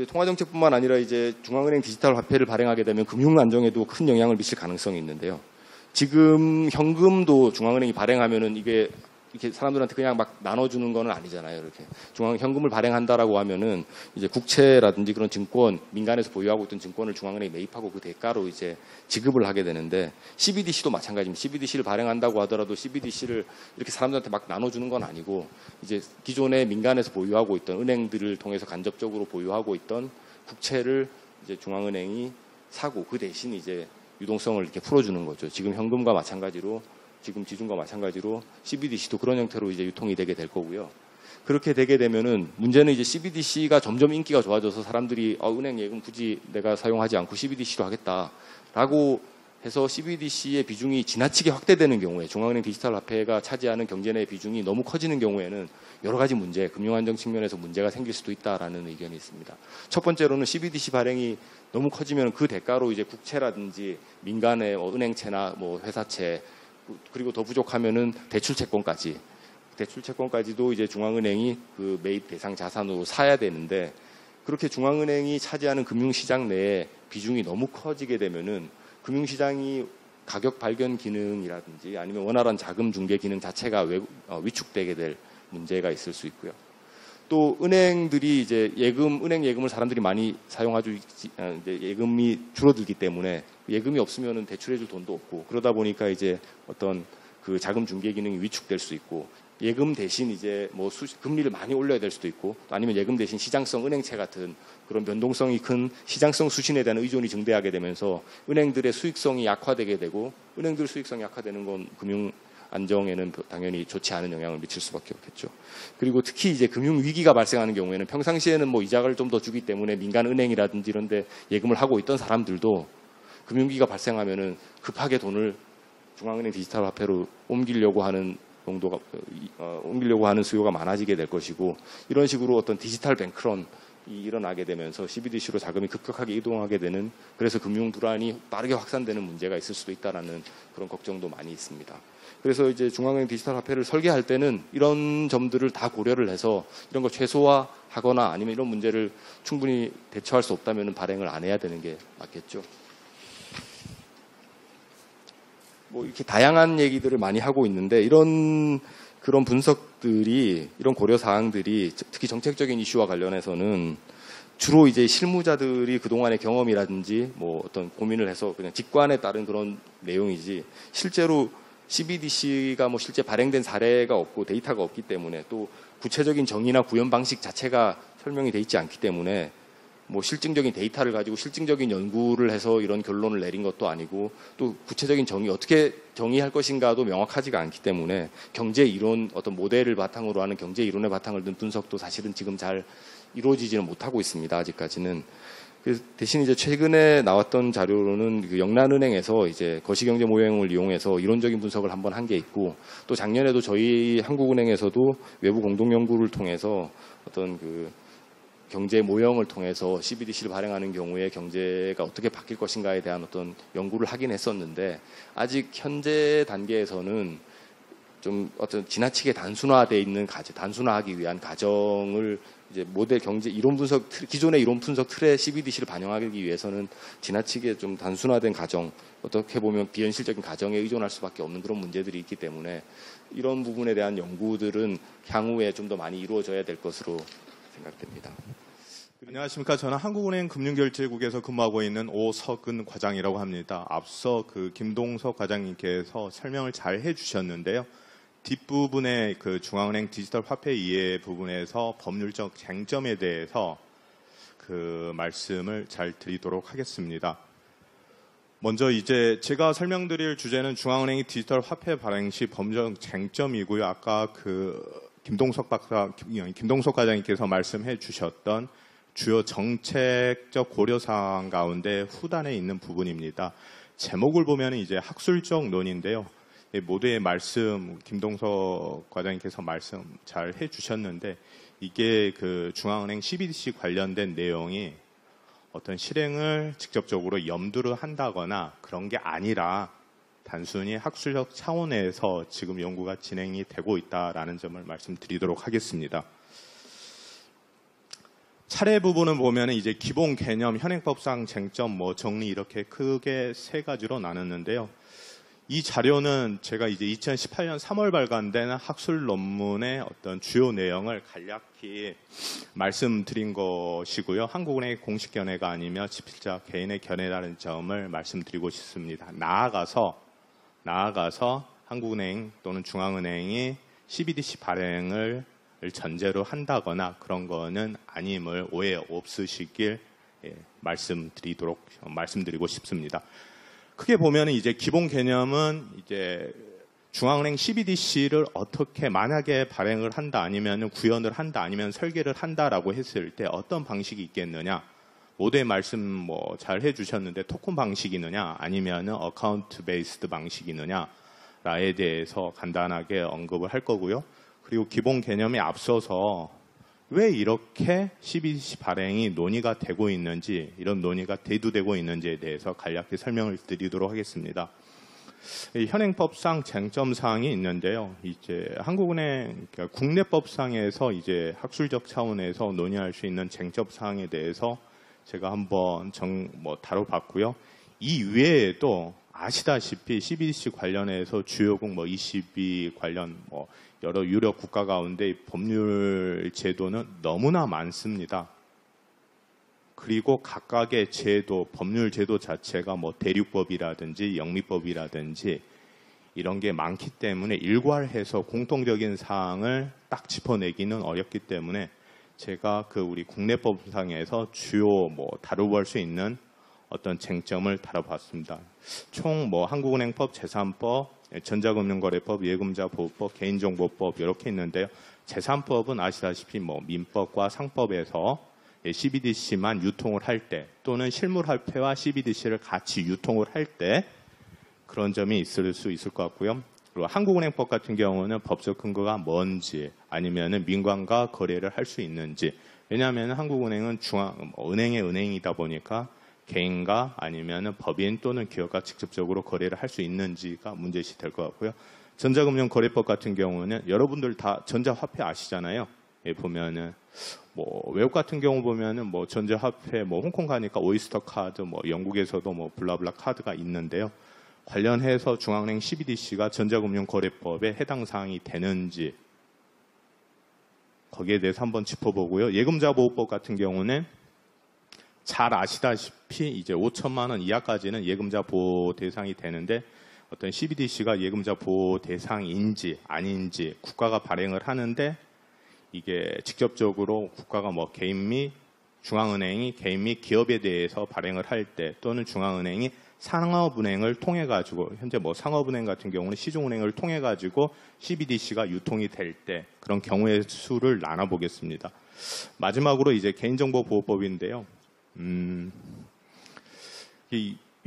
통화정책뿐만 아니라 이제 중앙은행 디지털 화폐를 발행하게 되면 금융 안정에도 큰 영향을 미칠 가능성이 있는데요. 지금 현금도 중앙은행이 발행하면은 이게 이렇게 사람들한테 그냥 막 나눠주는 거는 아니잖아요. 이렇게 중앙 현금을 발행한다라고 하면은 이제 국채라든지 그런 증권, 민간에서 보유하고 있던 증권을 중앙은행에 매입하고 그 대가로 이제 지급을 하게 되는데 CBDC도 마찬가지입니다. CBDC를 발행한다고 하더라도 CBDC를 이렇게 사람들한테 막 나눠주는 건 아니고 이제 기존에 민간에서 보유하고 있던 은행들을 통해서 간접적으로 보유하고 있던 국채를 이제 중앙은행이 사고 그 대신 이제 유동성을 이렇게 풀어주는 거죠. 지금 현금과 마찬가지로. 지금 지준과 마찬가지로 CBDC도 그런 형태로 이제 유통이 되게 될 거고요. 그렇게 되게 되면은 문제는 이제 CBDC가 점점 인기가 좋아져서 사람들이 은행 예금 굳이 내가 사용하지 않고 CBDC로 하겠다라고 해서 CBDC의 비중이 지나치게 확대되는 경우에 중앙은행 디지털 화폐가 차지하는 경제 내 비중이 너무 커지는 경우에는 여러 가지 문제, 금융안정 측면에서 문제가 생길 수도 있다라는 의견이 있습니다. 첫 번째로는 CBDC 발행이 너무 커지면 그 대가로 이제 국채라든지 민간의 은행채나 뭐 회사채 그리고 더 부족하면은 대출채권까지도 이제 중앙은행이 그 매입 대상 자산으로 사야 되는데 그렇게 중앙은행이 차지하는 금융시장 내에 비중이 너무 커지게 되면은 금융시장이 가격 발견 기능이라든지 아니면 원활한 자금 중개 기능 자체가 위축되게 될 문제가 있을 수 있고요. 또 은행들이 이제 은행 예금을 사람들이 많이 사용하죠. 이제 예금이 줄어들기 때문에 예금이 없으면은 대출해줄 돈도 없고 그러다 보니까 이제 어떤 그 자금 중개 기능이 위축될 수 있고 예금 대신 이제 뭐 금리를 많이 올려야 될 수도 있고 아니면 예금 대신 시장성 은행채 같은 그런 변동성이 큰 시장성 수신에 대한 의존이 증대하게 되면서 은행들의 수익성이 약화되게 되고 은행들 수익성이 약화되는 건 금융 안정에는 당연히 좋지 않은 영향을 미칠 수밖에 없겠죠. 그리고 특히 이제 금융 위기가 발생하는 경우에는 평상시에는 뭐 이자를 좀 더 주기 때문에 민간 은행이라든지 이런데 예금을 하고 있던 사람들도 금융위기가 발생하면은 급하게 돈을 중앙은행 디지털 화폐로 옮기려고 하는 수요가 많아지게 될 것이고 이런 식으로 어떤 디지털 뱅크런이 일어나게 되면서 CBDC로 자금이 급격하게 이동하게 되는 그래서 금융 불안이 빠르게 확산되는 문제가 있을 수도 있다라는 그런 걱정도 많이 있습니다. 그래서 이제 중앙은행 디지털 화폐를 설계할 때는 이런 점들을 다 고려를 해서 이런 거 최소화하거나 아니면 이런 문제를 충분히 대처할 수 없다면 발행을 안 해야 되는 게 맞겠죠. 뭐 이렇게 다양한 얘기들을 많이 하고 있는데 그런 분석들이 이런 고려 사항들이 특히 정책적인 이슈와 관련해서는 주로 이제 실무자들이 그동안의 경험이라든지 뭐 어떤 고민을 해서 그냥 직관에 따른 그런 내용이지 실제로 CBDC가 뭐 실제 발행된 사례가 없고 데이터가 없기 때문에 또 구체적인 정의나 구현 방식 자체가 설명이 돼 있지 않기 때문에 뭐 실증적인 데이터를 가지고 실증적인 연구를 해서 이런 결론을 내린 것도 아니고 또 구체적인 정의 어떻게 정의할 것인가도 명확하지가 않기 때문에 경제 이론 어떤 모델을 바탕으로 하는 경제 이론의 바탕을 둔 분석도 사실은 지금 잘 이루어지지는 못하고 있습니다. 아직까지는. 대신 이제 최근에 나왔던 자료로는 그 영란은행에서 이제 거시경제 모형을 이용해서 이론적인 분석을 한번 한 게 있고 또 작년에도 저희 한국은행에서도 외부 공동 연구를 통해서 어떤 그 경제 모형을 통해서 CBDC를 발행하는 경우에 경제가 어떻게 바뀔 것인가에 대한 어떤 연구를 하긴 했었는데 아직 현재 단계에서는 좀 어떤 지나치게 단순화되어 있는 단순화하기 위한 가정을 이제 모델 경제 이론 분석 기존의 이론 분석 틀에 CBDC를 반영하기 위해서는 지나치게 좀 단순화된 가정 어떻게 보면 비현실적인 가정에 의존할 수밖에 없는 그런 문제들이 있기 때문에 이런 부분에 대한 연구들은 향후에 좀 더 많이 이루어져야 될 것으로 생각됩니다. 안녕하십니까. 저는 한국은행 금융결제국에서 근무하고 있는 오석은 과장이라고 합니다. 앞서 그 김동석 과장님께서 설명을 잘 해주셨는데요. 뒷부분의 그 중앙은행 디지털 화폐 이해 부분에서 법률적 쟁점에 대해서 그 말씀을 잘 드리도록 하겠습니다. 먼저 이제 제가 설명드릴 주제는 중앙은행이 디지털 화폐 발행 시 법률적 쟁점이고요. 아까 그 김동석 과장님께서 말씀해 주셨던 주요 정책적 고려사항 가운데 후단에 있는 부분입니다. 제목을 보면 이제 학술적 논의인데요. 모두의 말씀, 김동석 과장님께서 말씀 잘 해주셨는데 이게 그 중앙은행 CBDC 관련된 내용이 어떤 실행을 직접적으로 염두를 한다거나 그런 게 아니라 단순히 학술적 차원에서 지금 연구가 진행이 되고 있다라는 점을 말씀드리도록 하겠습니다. 차례 부분을 보면 이제 기본 개념, 현행법상 쟁점, 뭐 정리 이렇게 크게 세 가지로 나눴는데요. 이 자료는 제가 이제 2018년 3월 발간된 학술 논문의 어떤 주요 내용을 간략히 말씀드린 것이고요. 한국은행의 공식 견해가 아니며 집필자 개인의 견해라는 점을 말씀드리고 싶습니다. 나아가서 한국은행 또는 중앙은행이 CBDC 발행을 전제로 한다거나 그런 거는 아님을 오해 없으시길 말씀드리고 싶습니다. 크게 보면 이제 기본 개념은 이제 중앙은행 CBDC를 어떻게 만약에 발행을 한다 아니면 구현을 한다 아니면 설계를 한다라고 했을 때 어떤 방식이 있겠느냐. 모두의 말씀 뭐 잘 해주셨는데 토큰 방식이느냐 아니면 어카운트 베이스드 방식이느냐에 대해서 간단하게 언급을 할 거고요. 그리고 기본 개념에 앞서서 왜 이렇게 CBDC 발행이 논의가 되고 있는지, 이런 논의가 대두되고 있는지에 대해서 간략히 설명을 드리도록 하겠습니다. 현행법상 쟁점 사항이 있는데요. 이제 한국은행 그러니까 국내법상에서 이제 학술적 차원에서 논의할 수 있는 쟁점 사항에 대해서 제가 한번 다뤄봤고요. 이 외에도 아시다시피 CBDC 관련해서 주요국 22 관련 여러 유럽 국가 가운데 법률 제도는 너무나 많습니다. 그리고 각각의 제도, 법률 제도 자체가 대륙법이라든지 영미법이라든지 이런 게 많기 때문에 일괄해서 공통적인 사항을 딱 짚어내기는 어렵기 때문에 제가 그 우리 국내법상에서 주요 다루고 할 수 있는 어떤 쟁점을 다뤄봤습니다. 총 한국은행법, 제3법, 전자금융거래법, 예금자보호법, 개인정보법 이렇게 있는데요. 제3법은 아시다시피 민법과 상법에서 CBDC만 유통을 할 때 또는 실물화폐와 CBDC를 같이 유통을 할 때 그런 점이 있을 수 있을 것 같고요. 그리고 한국은행법 같은 경우는 법적 근거가 뭔지 아니면 민관과 거래를 할 수 있는지 왜냐하면 한국은행은 은행의 은행이다 보니까 개인과 아니면 법인 또는 기업과 직접적으로 거래를 할 수 있는지가 문제시 될 것 같고요. 전자금융거래법 같은 경우는 여러분들 다 전자화폐 아시잖아요. 보면은 외국 같은 경우 보면은 전자화폐 홍콩 가니까 오이스터 카드 영국에서도 블라블라 카드가 있는데요. 관련해서 중앙은행 CBDC가 전자금융거래법에 해당 사항이 되는지 거기에 대해서 한번 짚어보고요. 예금자보호법 같은 경우는 잘 아시다시피 이제 5천만 원 이하까지는 예금자 보호 대상이 되는데 어떤 CBDC가 예금자 보호 대상인지 아닌지 국가가 발행을 하는데 이게 직접적으로 국가가 뭐 개인 및 중앙은행이 개인 및 기업에 대해서 발행을 할 때 또는 중앙은행이 상업은행을 통해 가지고 현재 뭐 상업은행 같은 경우는 시중은행을 통해 가지고 CBDC가 유통이 될 때 그런 경우의 수를 나눠 보겠습니다. 마지막으로 이제 개인정보보호법인데요.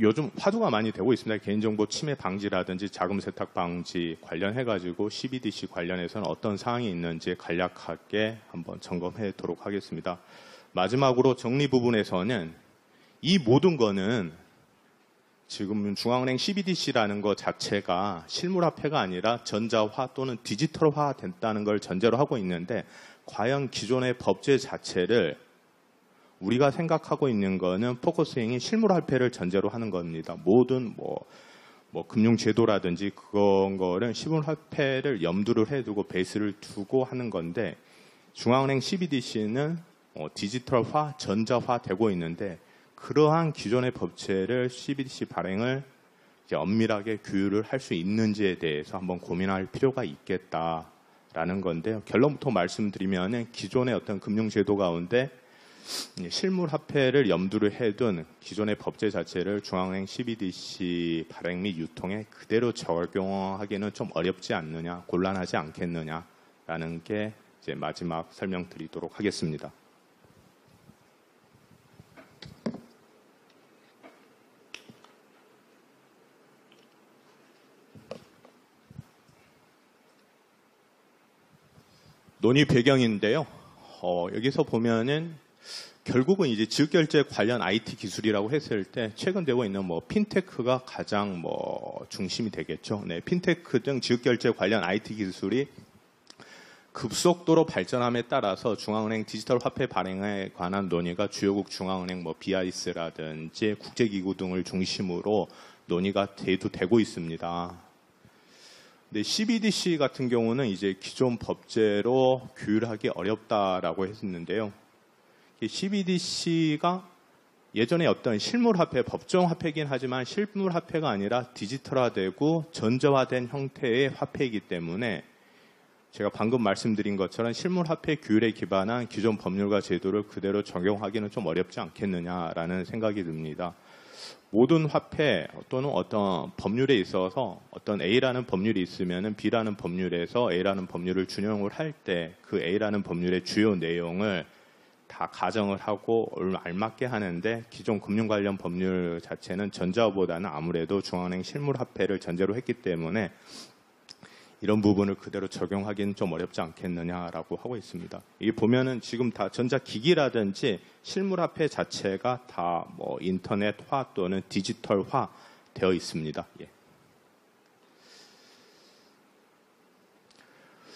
요즘 화두가 많이 되고 있습니다. 개인정보 침해 방지라든지 자금 세탁 방지 관련해 가지고 CBDC 관련해서는 어떤 사항이 있는지 간략하게 한번 점검해 보도록 하겠습니다. 마지막으로 정리 부분에서는 이 모든 거는 지금 중앙은행 CBDC라는 것 자체가 실물화폐가 아니라 전자화 또는 디지털화 됐다는 걸 전제로 하고 있는데 과연 기존의 법제 자체를 우리가 생각하고 있는 거는 포커스잉이 실물화폐를 전제로 하는 겁니다. 모든 뭐 금융제도라든지 그런 거를 실물화폐를 염두를 해두고 베이스를 두고 하는 건데 중앙은행 CBDC는 디지털화, 전자화 되고 있는데 그러한 기존의 법제를 CBDC 발행을 이제 엄밀하게 규율을 할 수 있는지에 대해서 한번 고민할 필요가 있겠다라는 건데요. 결론부터 말씀드리면은 기존의 어떤 금융제도 가운데 실물화폐를 염두를 해둔 기존의 법제 자체를 중앙은행 CBDC 발행 및 유통에 그대로 적용하기는 좀 어렵지 않느냐, 곤란하지 않겠느냐라는 게 이제 마지막 설명드리도록 하겠습니다. 논의 배경인데요. 여기서 보면은 결국은 이제 지급결제 관련 IT 기술이라고 했을 때 최근 되고 있는 뭐 핀테크가 가장 뭐 중심이 되겠죠. 네, 핀테크 등 지급결제 관련 IT 기술이 급속도로 발전함에 따라서 중앙은행 디지털 화폐 발행에 관한 논의가 주요국 중앙은행 뭐 BIS라든지 국제기구 등을 중심으로 논의가 되고 있습니다. 근데 CBDC 같은 경우는 이제 기존 법제로 규율하기 어렵다라고 했었는데요. CBDC가 예전에 어떤 실물화폐, 법정화폐이긴 하지만 실물화폐가 아니라 디지털화되고 전자화된 형태의 화폐이기 때문에 제가 방금 말씀드린 것처럼 실물화폐 규율에 기반한 기존 법률과 제도를 그대로 적용하기는 좀 어렵지 않겠느냐라는 생각이 듭니다. 모든 화폐 또는 어떤 법률에 있어서 어떤 A라는 법률이 있으면 B라는 법률에서 A라는 법률을 준용을 할 때 그 A라는 법률의 주요 내용을 다 가정을 하고 알맞게 하는데 기존 금융 관련 법률 자체는 전자보다는 아무래도 중앙은행 실물화폐를 전제로 했기 때문에 이런 부분을 그대로 적용하기는 좀 어렵지 않겠느냐라고 하고 있습니다. 이게 보면은 지금 다 전자기기라든지 실물화폐 자체가 다 뭐 인터넷화 또는 디지털화 되어 있습니다. 예.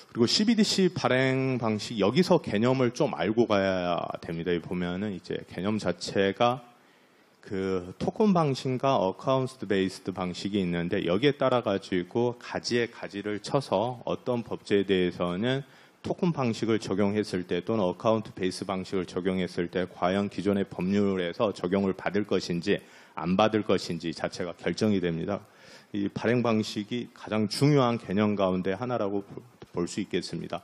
그리고 CBDC 발행 방식 여기서 개념을 좀 알고 가야 됩니다. 보면은 이제 개념 자체가 그 토큰 방식과 어카운트 베이스드 방식이 있는데 여기에 따라 가지고 가지에 가지를 쳐서 어떤 법제에 대해서는 토큰 방식을 적용했을 때 또는 어카운트 베이스 방식을 적용했을 때 과연 기존의 법률에서 적용을 받을 것인지 안 받을 것인지 자체가 결정이 됩니다. 이 발행 방식이 가장 중요한 개념 가운데 하나라고 볼 수 있겠습니다.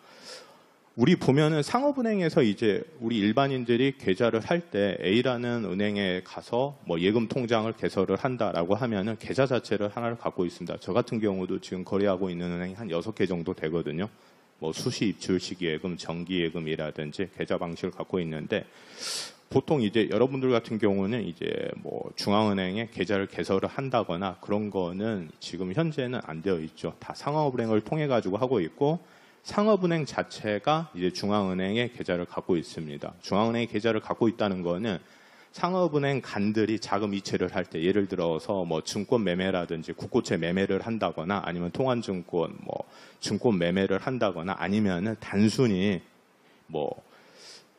우리 보면은 상업은행에서 이제 우리 일반인들이 계좌를 할 때 A라는 은행에 가서 뭐 예금 통장을 개설을 한다라고 하면은 계좌 자체를 하나를 갖고 있습니다. 저 같은 경우도 지금 거래하고 있는 은행이 한 6개 정도 되거든요. 뭐 수시 입출 시기예금, 정기예금이라든지 계좌 방식을 갖고 있는데 보통 이제 여러분들 같은 경우는 이제 뭐 중앙은행에 계좌를 개설을 한다거나 그런 거는 지금 현재는 안 되어 있죠. 다 상업은행을 통해 가지고 하고 있고 상업은행 자체가 이제 중앙은행에 계좌를 갖고 있습니다. 중앙은행에 계좌를 갖고 있다는 거는 상업은행 간들이 자금 이체를 할 때 예를 들어서 뭐 증권 매매라든지 국고채 매매를 한다거나 아니면 통환증권 뭐 증권 매매를 한다거나 아니면은 단순히 뭐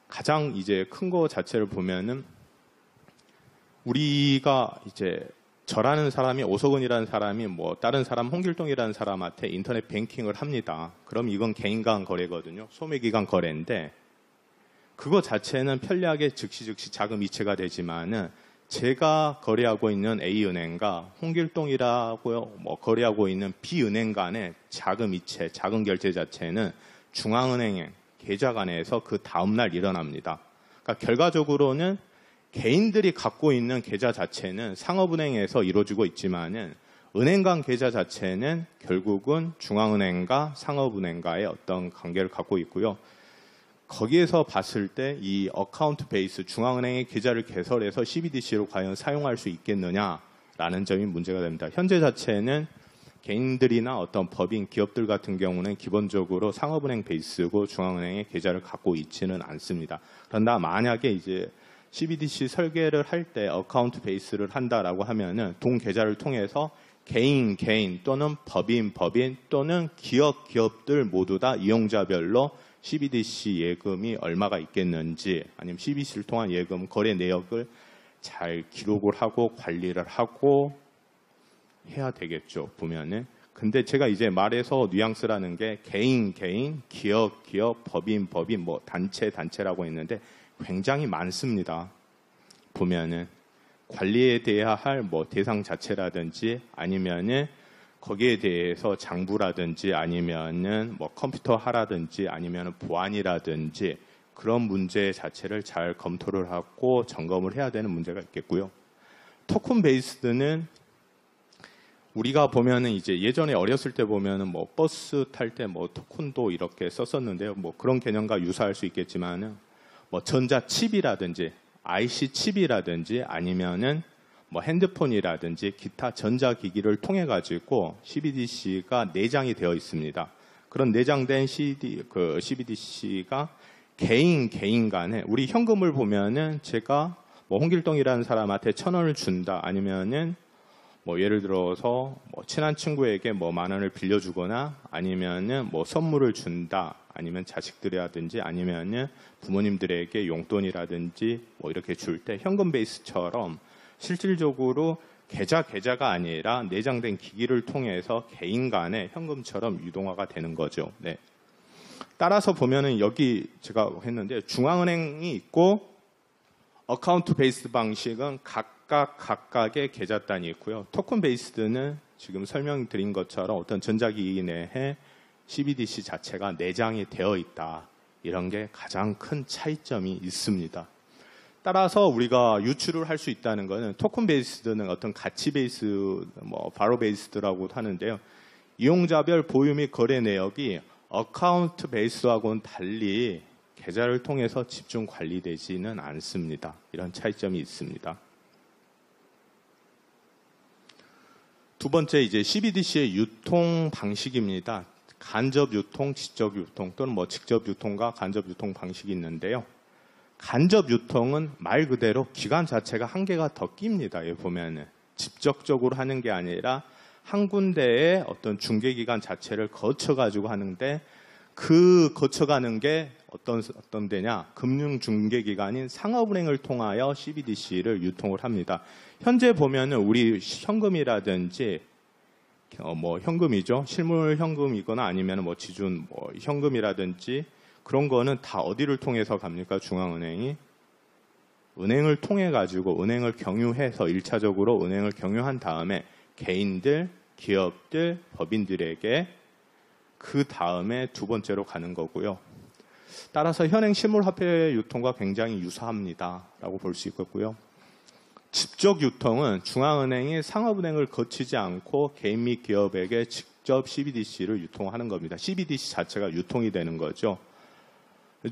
가장 이제 큰 거 자체를 보면은 우리가 이제 저라는 사람이 오석은이라는 사람이 뭐 다른 사람 홍길동이라는 사람한테 인터넷 뱅킹을 합니다. 그럼 이건 개인 간 거래거든요. 소매기간 거래인데 그거 자체는 편리하게 즉시 자금 이체가 되지만은 제가 거래하고 있는 A은행과 홍길동이라고 뭐 거래하고 있는 B은행 간의 자금 이체, 자금 결제 자체는 중앙은행 계좌 간에서 그 다음날 일어납니다. 그러니까 결과적으로는 개인들이 갖고 있는 계좌 자체는 상업은행에서 이루어지고 있지만은 은행 간 계좌 자체는 결국은 중앙은행과 상업은행과의 어떤 관계를 갖고 있고요. 거기에서 봤을 때 이 어카운트 베이스, 중앙은행의 계좌를 개설해서 CBDC로 과연 사용할 수 있겠느냐라는 점이 문제가 됩니다. 현재 자체는 개인들이나 어떤 법인, 기업들 같은 경우는 기본적으로 상업은행 베이스고 중앙은행의 계좌를 갖고 있지는 않습니다. 그러나 만약에 이제 CBDC 설계를 할 때 어카운트 베이스를 한다라고 하면은 동 계좌를 통해서 개인 또는 법인 또는 기업들 모두 다 이용자별로 CBDC 예금이 얼마가 있겠는지 아니면 CBDC를 통한 예금 거래 내역을 잘 기록을 하고 관리를 하고 해야 되겠죠, 보면은. 근데 제가 이제 말해서 뉘앙스라는 게 개인, 기업, 법인, 뭐 단체라고 했는데 굉장히 많습니다. 보면은 관리에 대해야 할 뭐 대상 자체라든지 아니면은 거기에 대해서 장부라든지 아니면은 뭐 컴퓨터 하라든지 아니면은 보안이라든지 그런 문제 자체를 잘 검토를 하고 점검을 해야 되는 문제가 있겠고요. 토큰 베이스드는 우리가 보면은 이제 예전에 어렸을 때 보면은 뭐 버스 탈 때 뭐 토큰도 이렇게 썼었는데요. 뭐 그런 개념과 유사할 수 있겠지만은 뭐 전자 칩이라든지 IC 칩이라든지 아니면은 뭐 핸드폰이라든지 기타 전자기기를 통해 가지고 CBDC가 내장이 되어 있습니다. 그런 내장된 CBDC가 개인 간에 우리 현금을 보면은 제가 뭐 홍길동이라는 사람한테 1,000원을 준다 아니면은 뭐 예를 들어서 뭐 친한 친구에게 뭐 10,000원을 빌려주거나 아니면은 뭐 선물을 준다 아니면 자식들이라든지 아니면은 부모님들에게 용돈이라든지 뭐 이렇게 줄 때 현금 베이스처럼 실질적으로 계좌가 아니라 내장된 기기를 통해서 개인 간에 현금처럼 유동화가 되는 거죠. 네. 따라서 보면은 여기 제가 했는데 중앙은행이 있고 어카운트 베이스드 방식은 각각의 계좌 단위 있고요. 토큰 베이스드는 지금 설명드린 것처럼 어떤 전자기기 내에 CBDC 자체가 내장이 되어 있다. 이런 게 가장 큰 차이점이 있습니다. 따라서 우리가 유출을 할 수 있다는 것은 토큰 베이스드는 어떤 가치 베이스, 뭐 바로 베이스드라고 하는데요. 이용자별 보유 및 거래 내역이 어카운트 베이스하고는 달리 계좌를 통해서 집중 관리되지는 않습니다. 이런 차이점이 있습니다. 두 번째 이제 CBDC의 유통 방식입니다. 간접 유통, 직접 유통 또는 뭐 직접 유통과 간접 유통 방식이 있는데요. 간접 유통은 말 그대로 기관 자체가 한계가 더 낍니다. 여기 보면은 직접적으로 하는 게 아니라 한 군데의 어떤 중개기관 자체를 거쳐가지고 하는데 그 거쳐가는 게 어떤 데냐? 금융중개기관인 상업은행을 통하여 CBDC를 유통을 합니다. 현재 보면은 우리 현금이라든지 뭐 현금이죠. 실물 현금이거나 아니면 뭐 지준 뭐 현금이라든지 그런 거는 다 어디를 통해서 갑니까? 중앙은행이 은행을 통해 가지고 은행을 경유해서 1차적으로 은행을 경유한 다음에 개인들, 기업들, 법인들에게 그 다음에 두 번째로 가는 거고요. 따라서 현행 실물화폐 유통과 굉장히 유사합니다. 라고 볼 수 있겠고요. 직접 유통은 중앙은행이 상업은행을 거치지 않고 개인 및 기업에게 직접 CBDC를 유통하는 겁니다. CBDC 자체가 유통이 되는 거죠.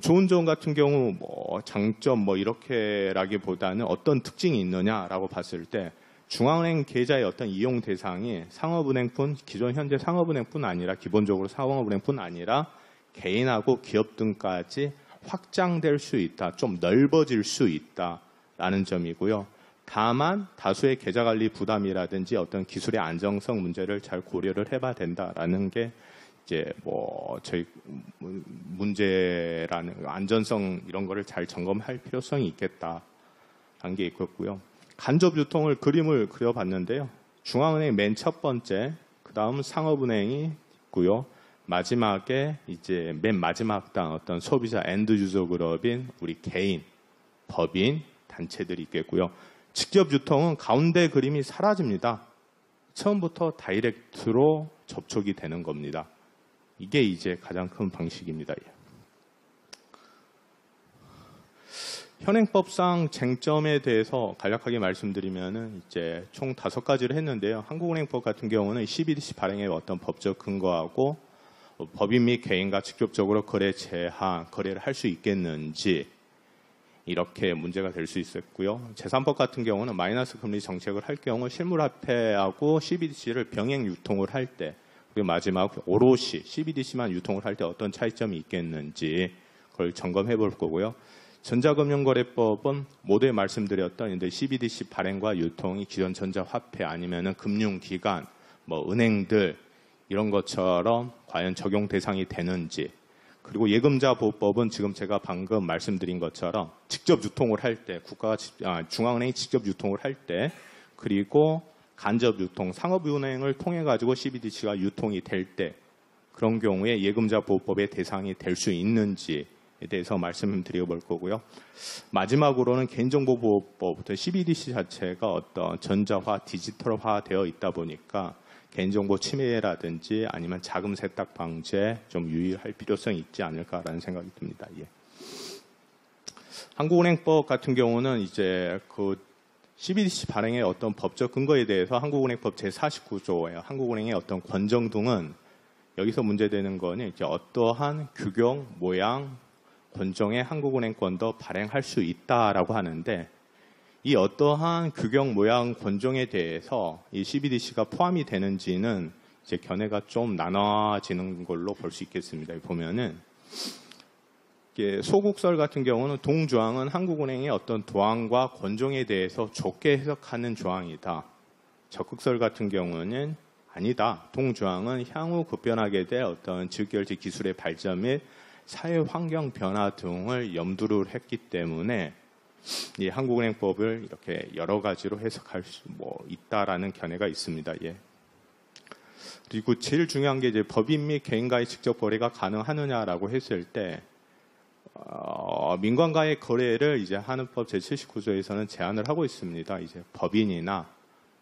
좋은 점 같은 경우 뭐 장점 뭐 이렇게라기보다는 어떤 특징이 있느냐라고 봤을 때 중앙은행 계좌의 어떤 이용 대상이 상업은행뿐 기존 현재 상업은행뿐 아니라 기본적으로 상업은행뿐 아니라 개인하고 기업 등까지 확장될 수 있다. 좀 넓어질 수 있다라는 점이고요. 다만 다수의 계좌 관리 부담이라든지 어떤 기술의 안정성 문제를 잘 고려를 해봐야 된다라는 게 이제 뭐 저희 문제라는 안전성 이런 거를 잘 점검할 필요성이 있겠다라는 게 있겠고요. 간접 유통을 그림을 그려봤는데요. 중앙은행 맨 첫 번째, 그 다음 상업은행이 있고요. 마지막에 이제 맨 마지막 단 어떤 소비자 엔드 유저 그룹인 우리 개인, 법인, 단체들이 있겠고요. 직접 유통은 가운데 그림이 사라집니다. 처음부터 다이렉트로 접촉이 되는 겁니다. 이게 이제 가장 큰 방식입니다. 현행법상 쟁점에 대해서 간략하게 말씀드리면은 이제 총 5가지를 했는데요. 한국은행법 같은 경우는 CBDC 발행의 어떤 법적 근거하고 법인 및 개인과 직접적으로 거래 제한, 거래를 할 수 있겠는지 이렇게 문제가 될 수 있었고요. 제3법 같은 경우는 마이너스 금리 정책을 할 경우 실물화폐하고 CBDC를 병행 유통을 할 때, 그리고 마지막 오롯이 CBDC만 유통을 할 때 어떤 차이점이 있겠는지 그걸 점검해 볼 거고요. 전자금융거래법은 모두에 말씀드렸던 이제 CBDC 발행과 유통이 기존 전자화폐 아니면은 금융기관, 뭐 은행들 이런 것처럼 과연 적용 대상이 되는지, 그리고 예금자 보호법은 지금 제가 방금 말씀드린 것처럼 직접 유통을 할 때, 중앙은행이 직접 유통을 할 때, 그리고 간접 유통, 상업은행을 통해 가지고 CBDC가 유통이 될 때, 그런 경우에 예금자 보호법의 대상이 될 수 있는지에 대해서 말씀드려 볼 거고요. 마지막으로는 개인정보보호법, CBDC 자체가 어떤 전자화, 디지털화 되어 있다 보니까 개인정보 침해라든지 아니면 자금 세탁 방지에 좀 유의할 필요성이 있지 않을까라는 생각이 듭니다. 예. 한국은행법 같은 경우는 이제 그 CBDC 발행의 어떤 법적 근거에 대해서 한국은행법 제49조예요. 한국은행의 어떤 권정 등은 여기서 문제되는 거는 이제 어떠한 규격, 모양, 권정의 한국은행권도 발행할 수 있다라고 하는데, 이 어떠한 규격, 모양, 권종에 대해서 이 CBDC가 포함이 되는지는 이제 견해가 좀 나눠지는 걸로 볼 수 있겠습니다. 보면은 소국설 같은 경우는 동조항은 한국은행의 어떤 도항과 권종에 대해서 좁게 해석하는 조항이다. 적극설 같은 경우는 아니다. 동조항은 향후 급변하게 될 어떤 즉결제 기술의 발전 및 사회 환경 변화 등을 염두를 했기 때문에 이 한국은행법을 이렇게 여러 가지로 해석할 수 있다라는 견해가 있습니다. 예. 그리고 제일 중요한 게 이제 법인 및 개인과의 직접 거래가 가능하느냐라고 했을 때 민관과의 거래를 이제 한은법 제79조에서는 제한을 하고 있습니다. 이제 법인이나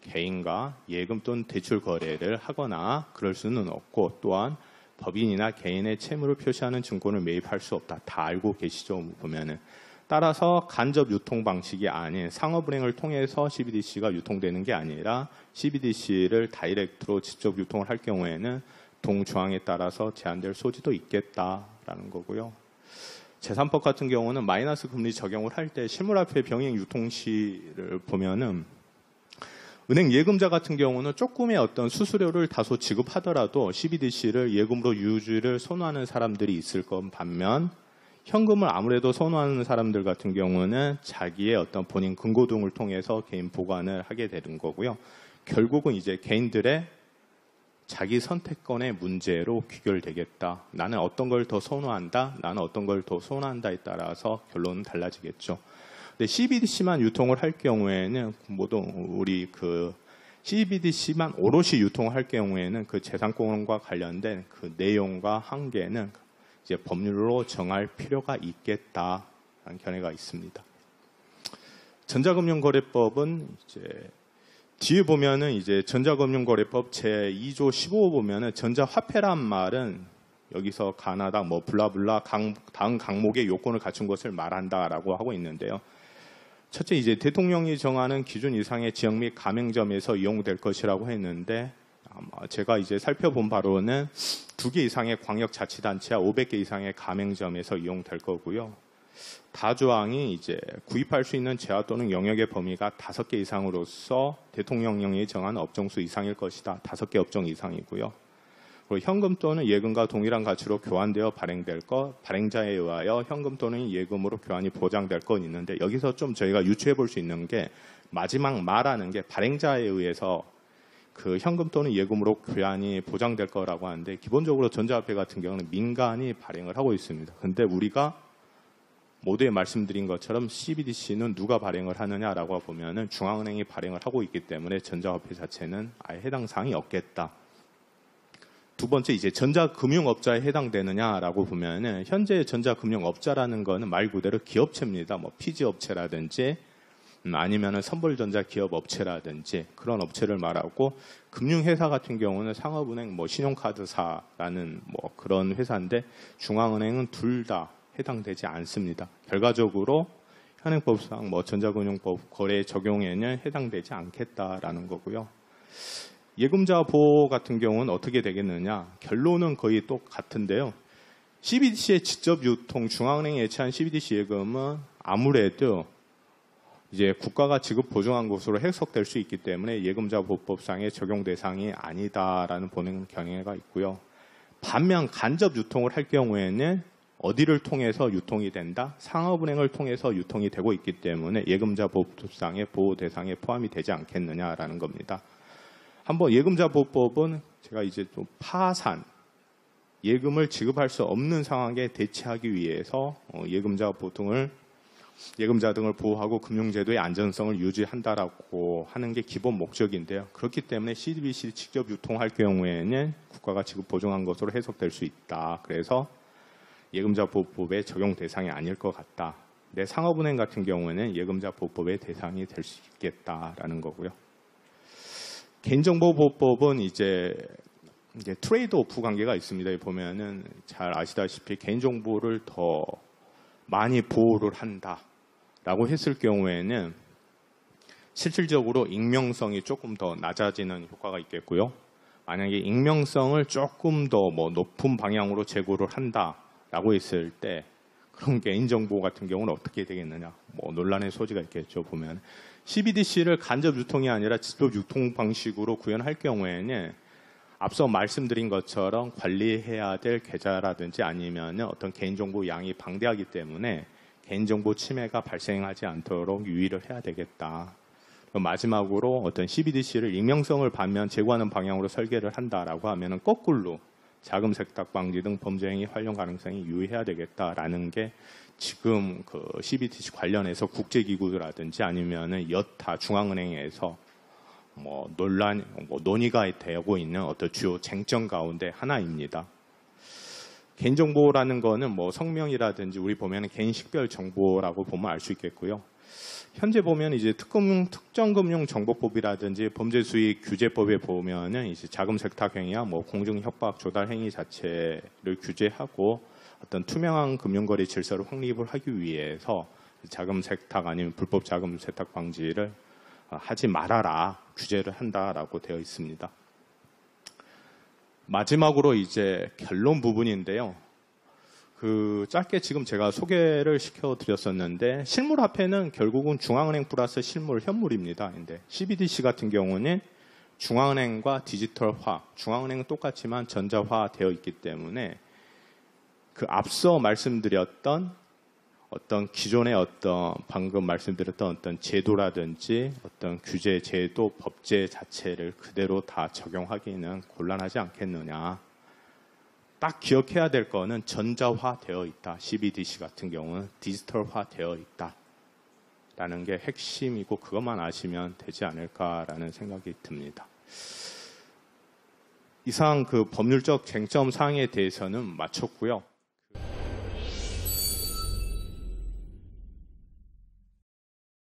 개인과 예금 또는 대출 거래를 하거나 그럴 수는 없고, 또한 법인이나 개인의 채무를 표시하는 증권을 매입할 수 없다. 다 알고 계시죠? 보면은. 따라서 간접 유통 방식이 아닌 상업은행을 통해서 CBDC가 유통되는 게 아니라 CBDC를 다이렉트로 직접 유통을 할 경우에는 동조항에 따라서 제한될 소지도 있겠다라는 거고요. 제3법 같은 경우는 마이너스 금리 적용을 할 때 실물화폐 병행 유통 시를 보면은 은행 예금자 같은 경우는 조금의 어떤 수수료를 다소 지급하더라도 CBDC를 예금으로 유지를 선호하는 사람들이 있을 것 반면, 현금을 아무래도 선호하는 사람들 같은 경우는 자기의 어떤 본인 금고 등을 통해서 개인 보관을 하게 되는 거고요. 결국은 이제 개인들의 자기 선택권의 문제로 귀결되겠다. 나는 어떤 걸 더 선호한다, 나는 어떤 걸 더 선호한다에 따라서 결론은 달라지겠죠. 근데 CBDC만 유통을 할 경우에는 모두 우리 그 CBDC만 오롯이 유통할 경우에는 그 재산권과 관련된 그 내용과 한계는 이제 법률로 정할 필요가 있겠다라는 견해가 있습니다. 전자금융거래법은 이제 뒤에 보면은 이제 전자금융거래법 제2조 15 보면은 전자화폐란 말은 여기서 가나다 뭐 블라블라 다음 항목의 요건을 갖춘 것을 말한다라고 하고 있는데요. 첫째, 이제 대통령이 정하는 기준 이상의 지역 및 가맹점에서 이용될 것이라고 했는데, 제가 이제 살펴본 바로는 2개 이상의 광역자치단체와 500개 이상의 가맹점에서 이용될 거고요. 다조항이 이제 구입할 수 있는 재화 또는 영역의 범위가 5개 이상으로서 대통령령이 정한 업종수 이상일 것이다. 5개 업종 이상이고요. 그리고 현금 또는 예금과 동일한 가치로 교환되어 발행될 것, 발행자에 의하여 현금 또는 예금으로 교환이 보장될 건 있는데, 여기서 좀 저희가 유추해 볼 수 있는 게 마지막 말하는 게 발행자에 의해서 그 현금 또는 예금으로 교환이 보장될 거라고 하는데, 기본적으로 전자화폐 같은 경우는 민간이 발행을 하고 있습니다. 근데 우리가 모두에 말씀드린 것처럼 CBDC는 누가 발행을 하느냐라고 보면은 중앙은행이 발행을 하고 있기 때문에 전자화폐 자체는 아예 해당 사항이 없겠다. 두 번째, 이제 전자금융업자에 해당되느냐라고 보면은 현재 전자금융업자라는 거는 말 그대로 기업체입니다. 뭐 피지업체라든지 아니면은 선불전자 기업업체라든지 그런 업체를 말하고, 금융회사 같은 경우는 상업은행, 뭐 신용카드사라는 뭐 그런 회사인데 중앙은행은 둘 다 해당되지 않습니다. 결과적으로 현행법상 뭐 전자금융법 거래 적용에는 해당되지 않겠다라는 거고요. 예금자 보호 같은 경우는 어떻게 되겠느냐? 결론은 거의 똑같은데요. CBDC의 직접 유통, 중앙은행이 예치한 CBDC 예금은 아무래도 이제 국가가 지급 보증한 것으로 해석될 수 있기 때문에 예금자 보호법상의 적용 대상이 아니다라는 보는 경향가 있고요. 반면 간접 유통을 할 경우에는 어디를 통해서 유통이 된다? 상업은행을 통해서 유통이 되고 있기 때문에 예금자 보호법상의 보호 대상에 포함이 되지 않겠느냐라는 겁니다. 한번 예금자 보호법은 제가 이제 좀 파산, 예금을 지급할 수 없는 상황에 대처하기 위해서 예금자 등을 보호하고 금융제도의 안전성을 유지한다라고 하는 게 기본 목적인데요. 그렇기 때문에 CBDC 직접 유통할 경우에는 국가가 지급 보증한 것으로 해석될 수 있다. 그래서 예금자 보호법의 적용 대상이 아닐 것 같다. 내 상업은행 같은 경우에는 예금자 보호법의 대상이 될 수 있겠다라는 거고요. 개인정보보호법은 이제 트레이드 오프 관계가 있습니다. 보면은 잘 아시다시피 개인정보를 더 많이 보호를 한다라고 했을 경우에는 실질적으로 익명성이 조금 더 낮아지는 효과가 있겠고요. 만약에 익명성을 조금 더 뭐 높은 방향으로 제고를 한다라고 했을 때 그런 개인정보 같은 경우는 어떻게 되겠느냐? 뭐 논란의 소지가 있겠죠. 보면 CBDC를 간접 유통이 아니라 직접 유통 방식으로 구현할 경우에는 앞서 말씀드린 것처럼 관리해야 될 계좌라든지 아니면 어떤 개인정보 양이 방대하기 때문에 개인정보 침해가 발생하지 않도록 유의를 해야 되겠다. 마지막으로 어떤 CBDC를 익명성을 반면 제고하는 방향으로 설계를 한다라고 하면 거꾸로 자금 세탁 방지 등 범죄 행위 활용 가능성이 유의해야 되겠다라는 게 지금 그 CBDC 관련해서 국제기구라든지 아니면은 여타 중앙은행에서 뭐 논의가 되고 있는 어떤 주요 쟁점 가운데 하나입니다. 개인정보라는 거는 뭐 성명이라든지 우리 보면은 개인 식별 정보라고 보면 알 수 있겠고요. 현재 보면 이제 특정금융정보법이라든지 범죄수익 규제법에 보면은 이제 자금 세탁 행위야 뭐 공중 협박 조달 행위 자체를 규제하고 어떤 투명한 금융거래 질서를 확립을 하기 위해서 자금 세탁 아니면 불법 자금 세탁 방지를 하지 말아라 규제를 한다라고 되어 있습니다. 마지막으로 이제 결론 부분인데요. 짧게 지금 제가 소개를 시켜드렸었는데 실물화폐는 결국은 중앙은행 플러스 실물 현물입니다. 근데 CBDC 같은 경우는 중앙은행과 디지털화, 중앙은행은 똑같지만 전자화되어 있기 때문에 그 앞서 말씀드렸던 어떤 기존의 어떤 방금 말씀드렸던 어떤 제도라든지 어떤 규제, 제도, 법제 자체를 그대로 다 적용하기는 곤란하지 않겠느냐. 딱 기억해야 될 거는 전자화되어 있다. CBDC 같은 경우는 디지털화되어 있다. 라는 게 핵심이고 그것만 아시면 되지 않을까라는 생각이 듭니다. 이상 그 법률적 쟁점 사항에 대해서는 마쳤고요.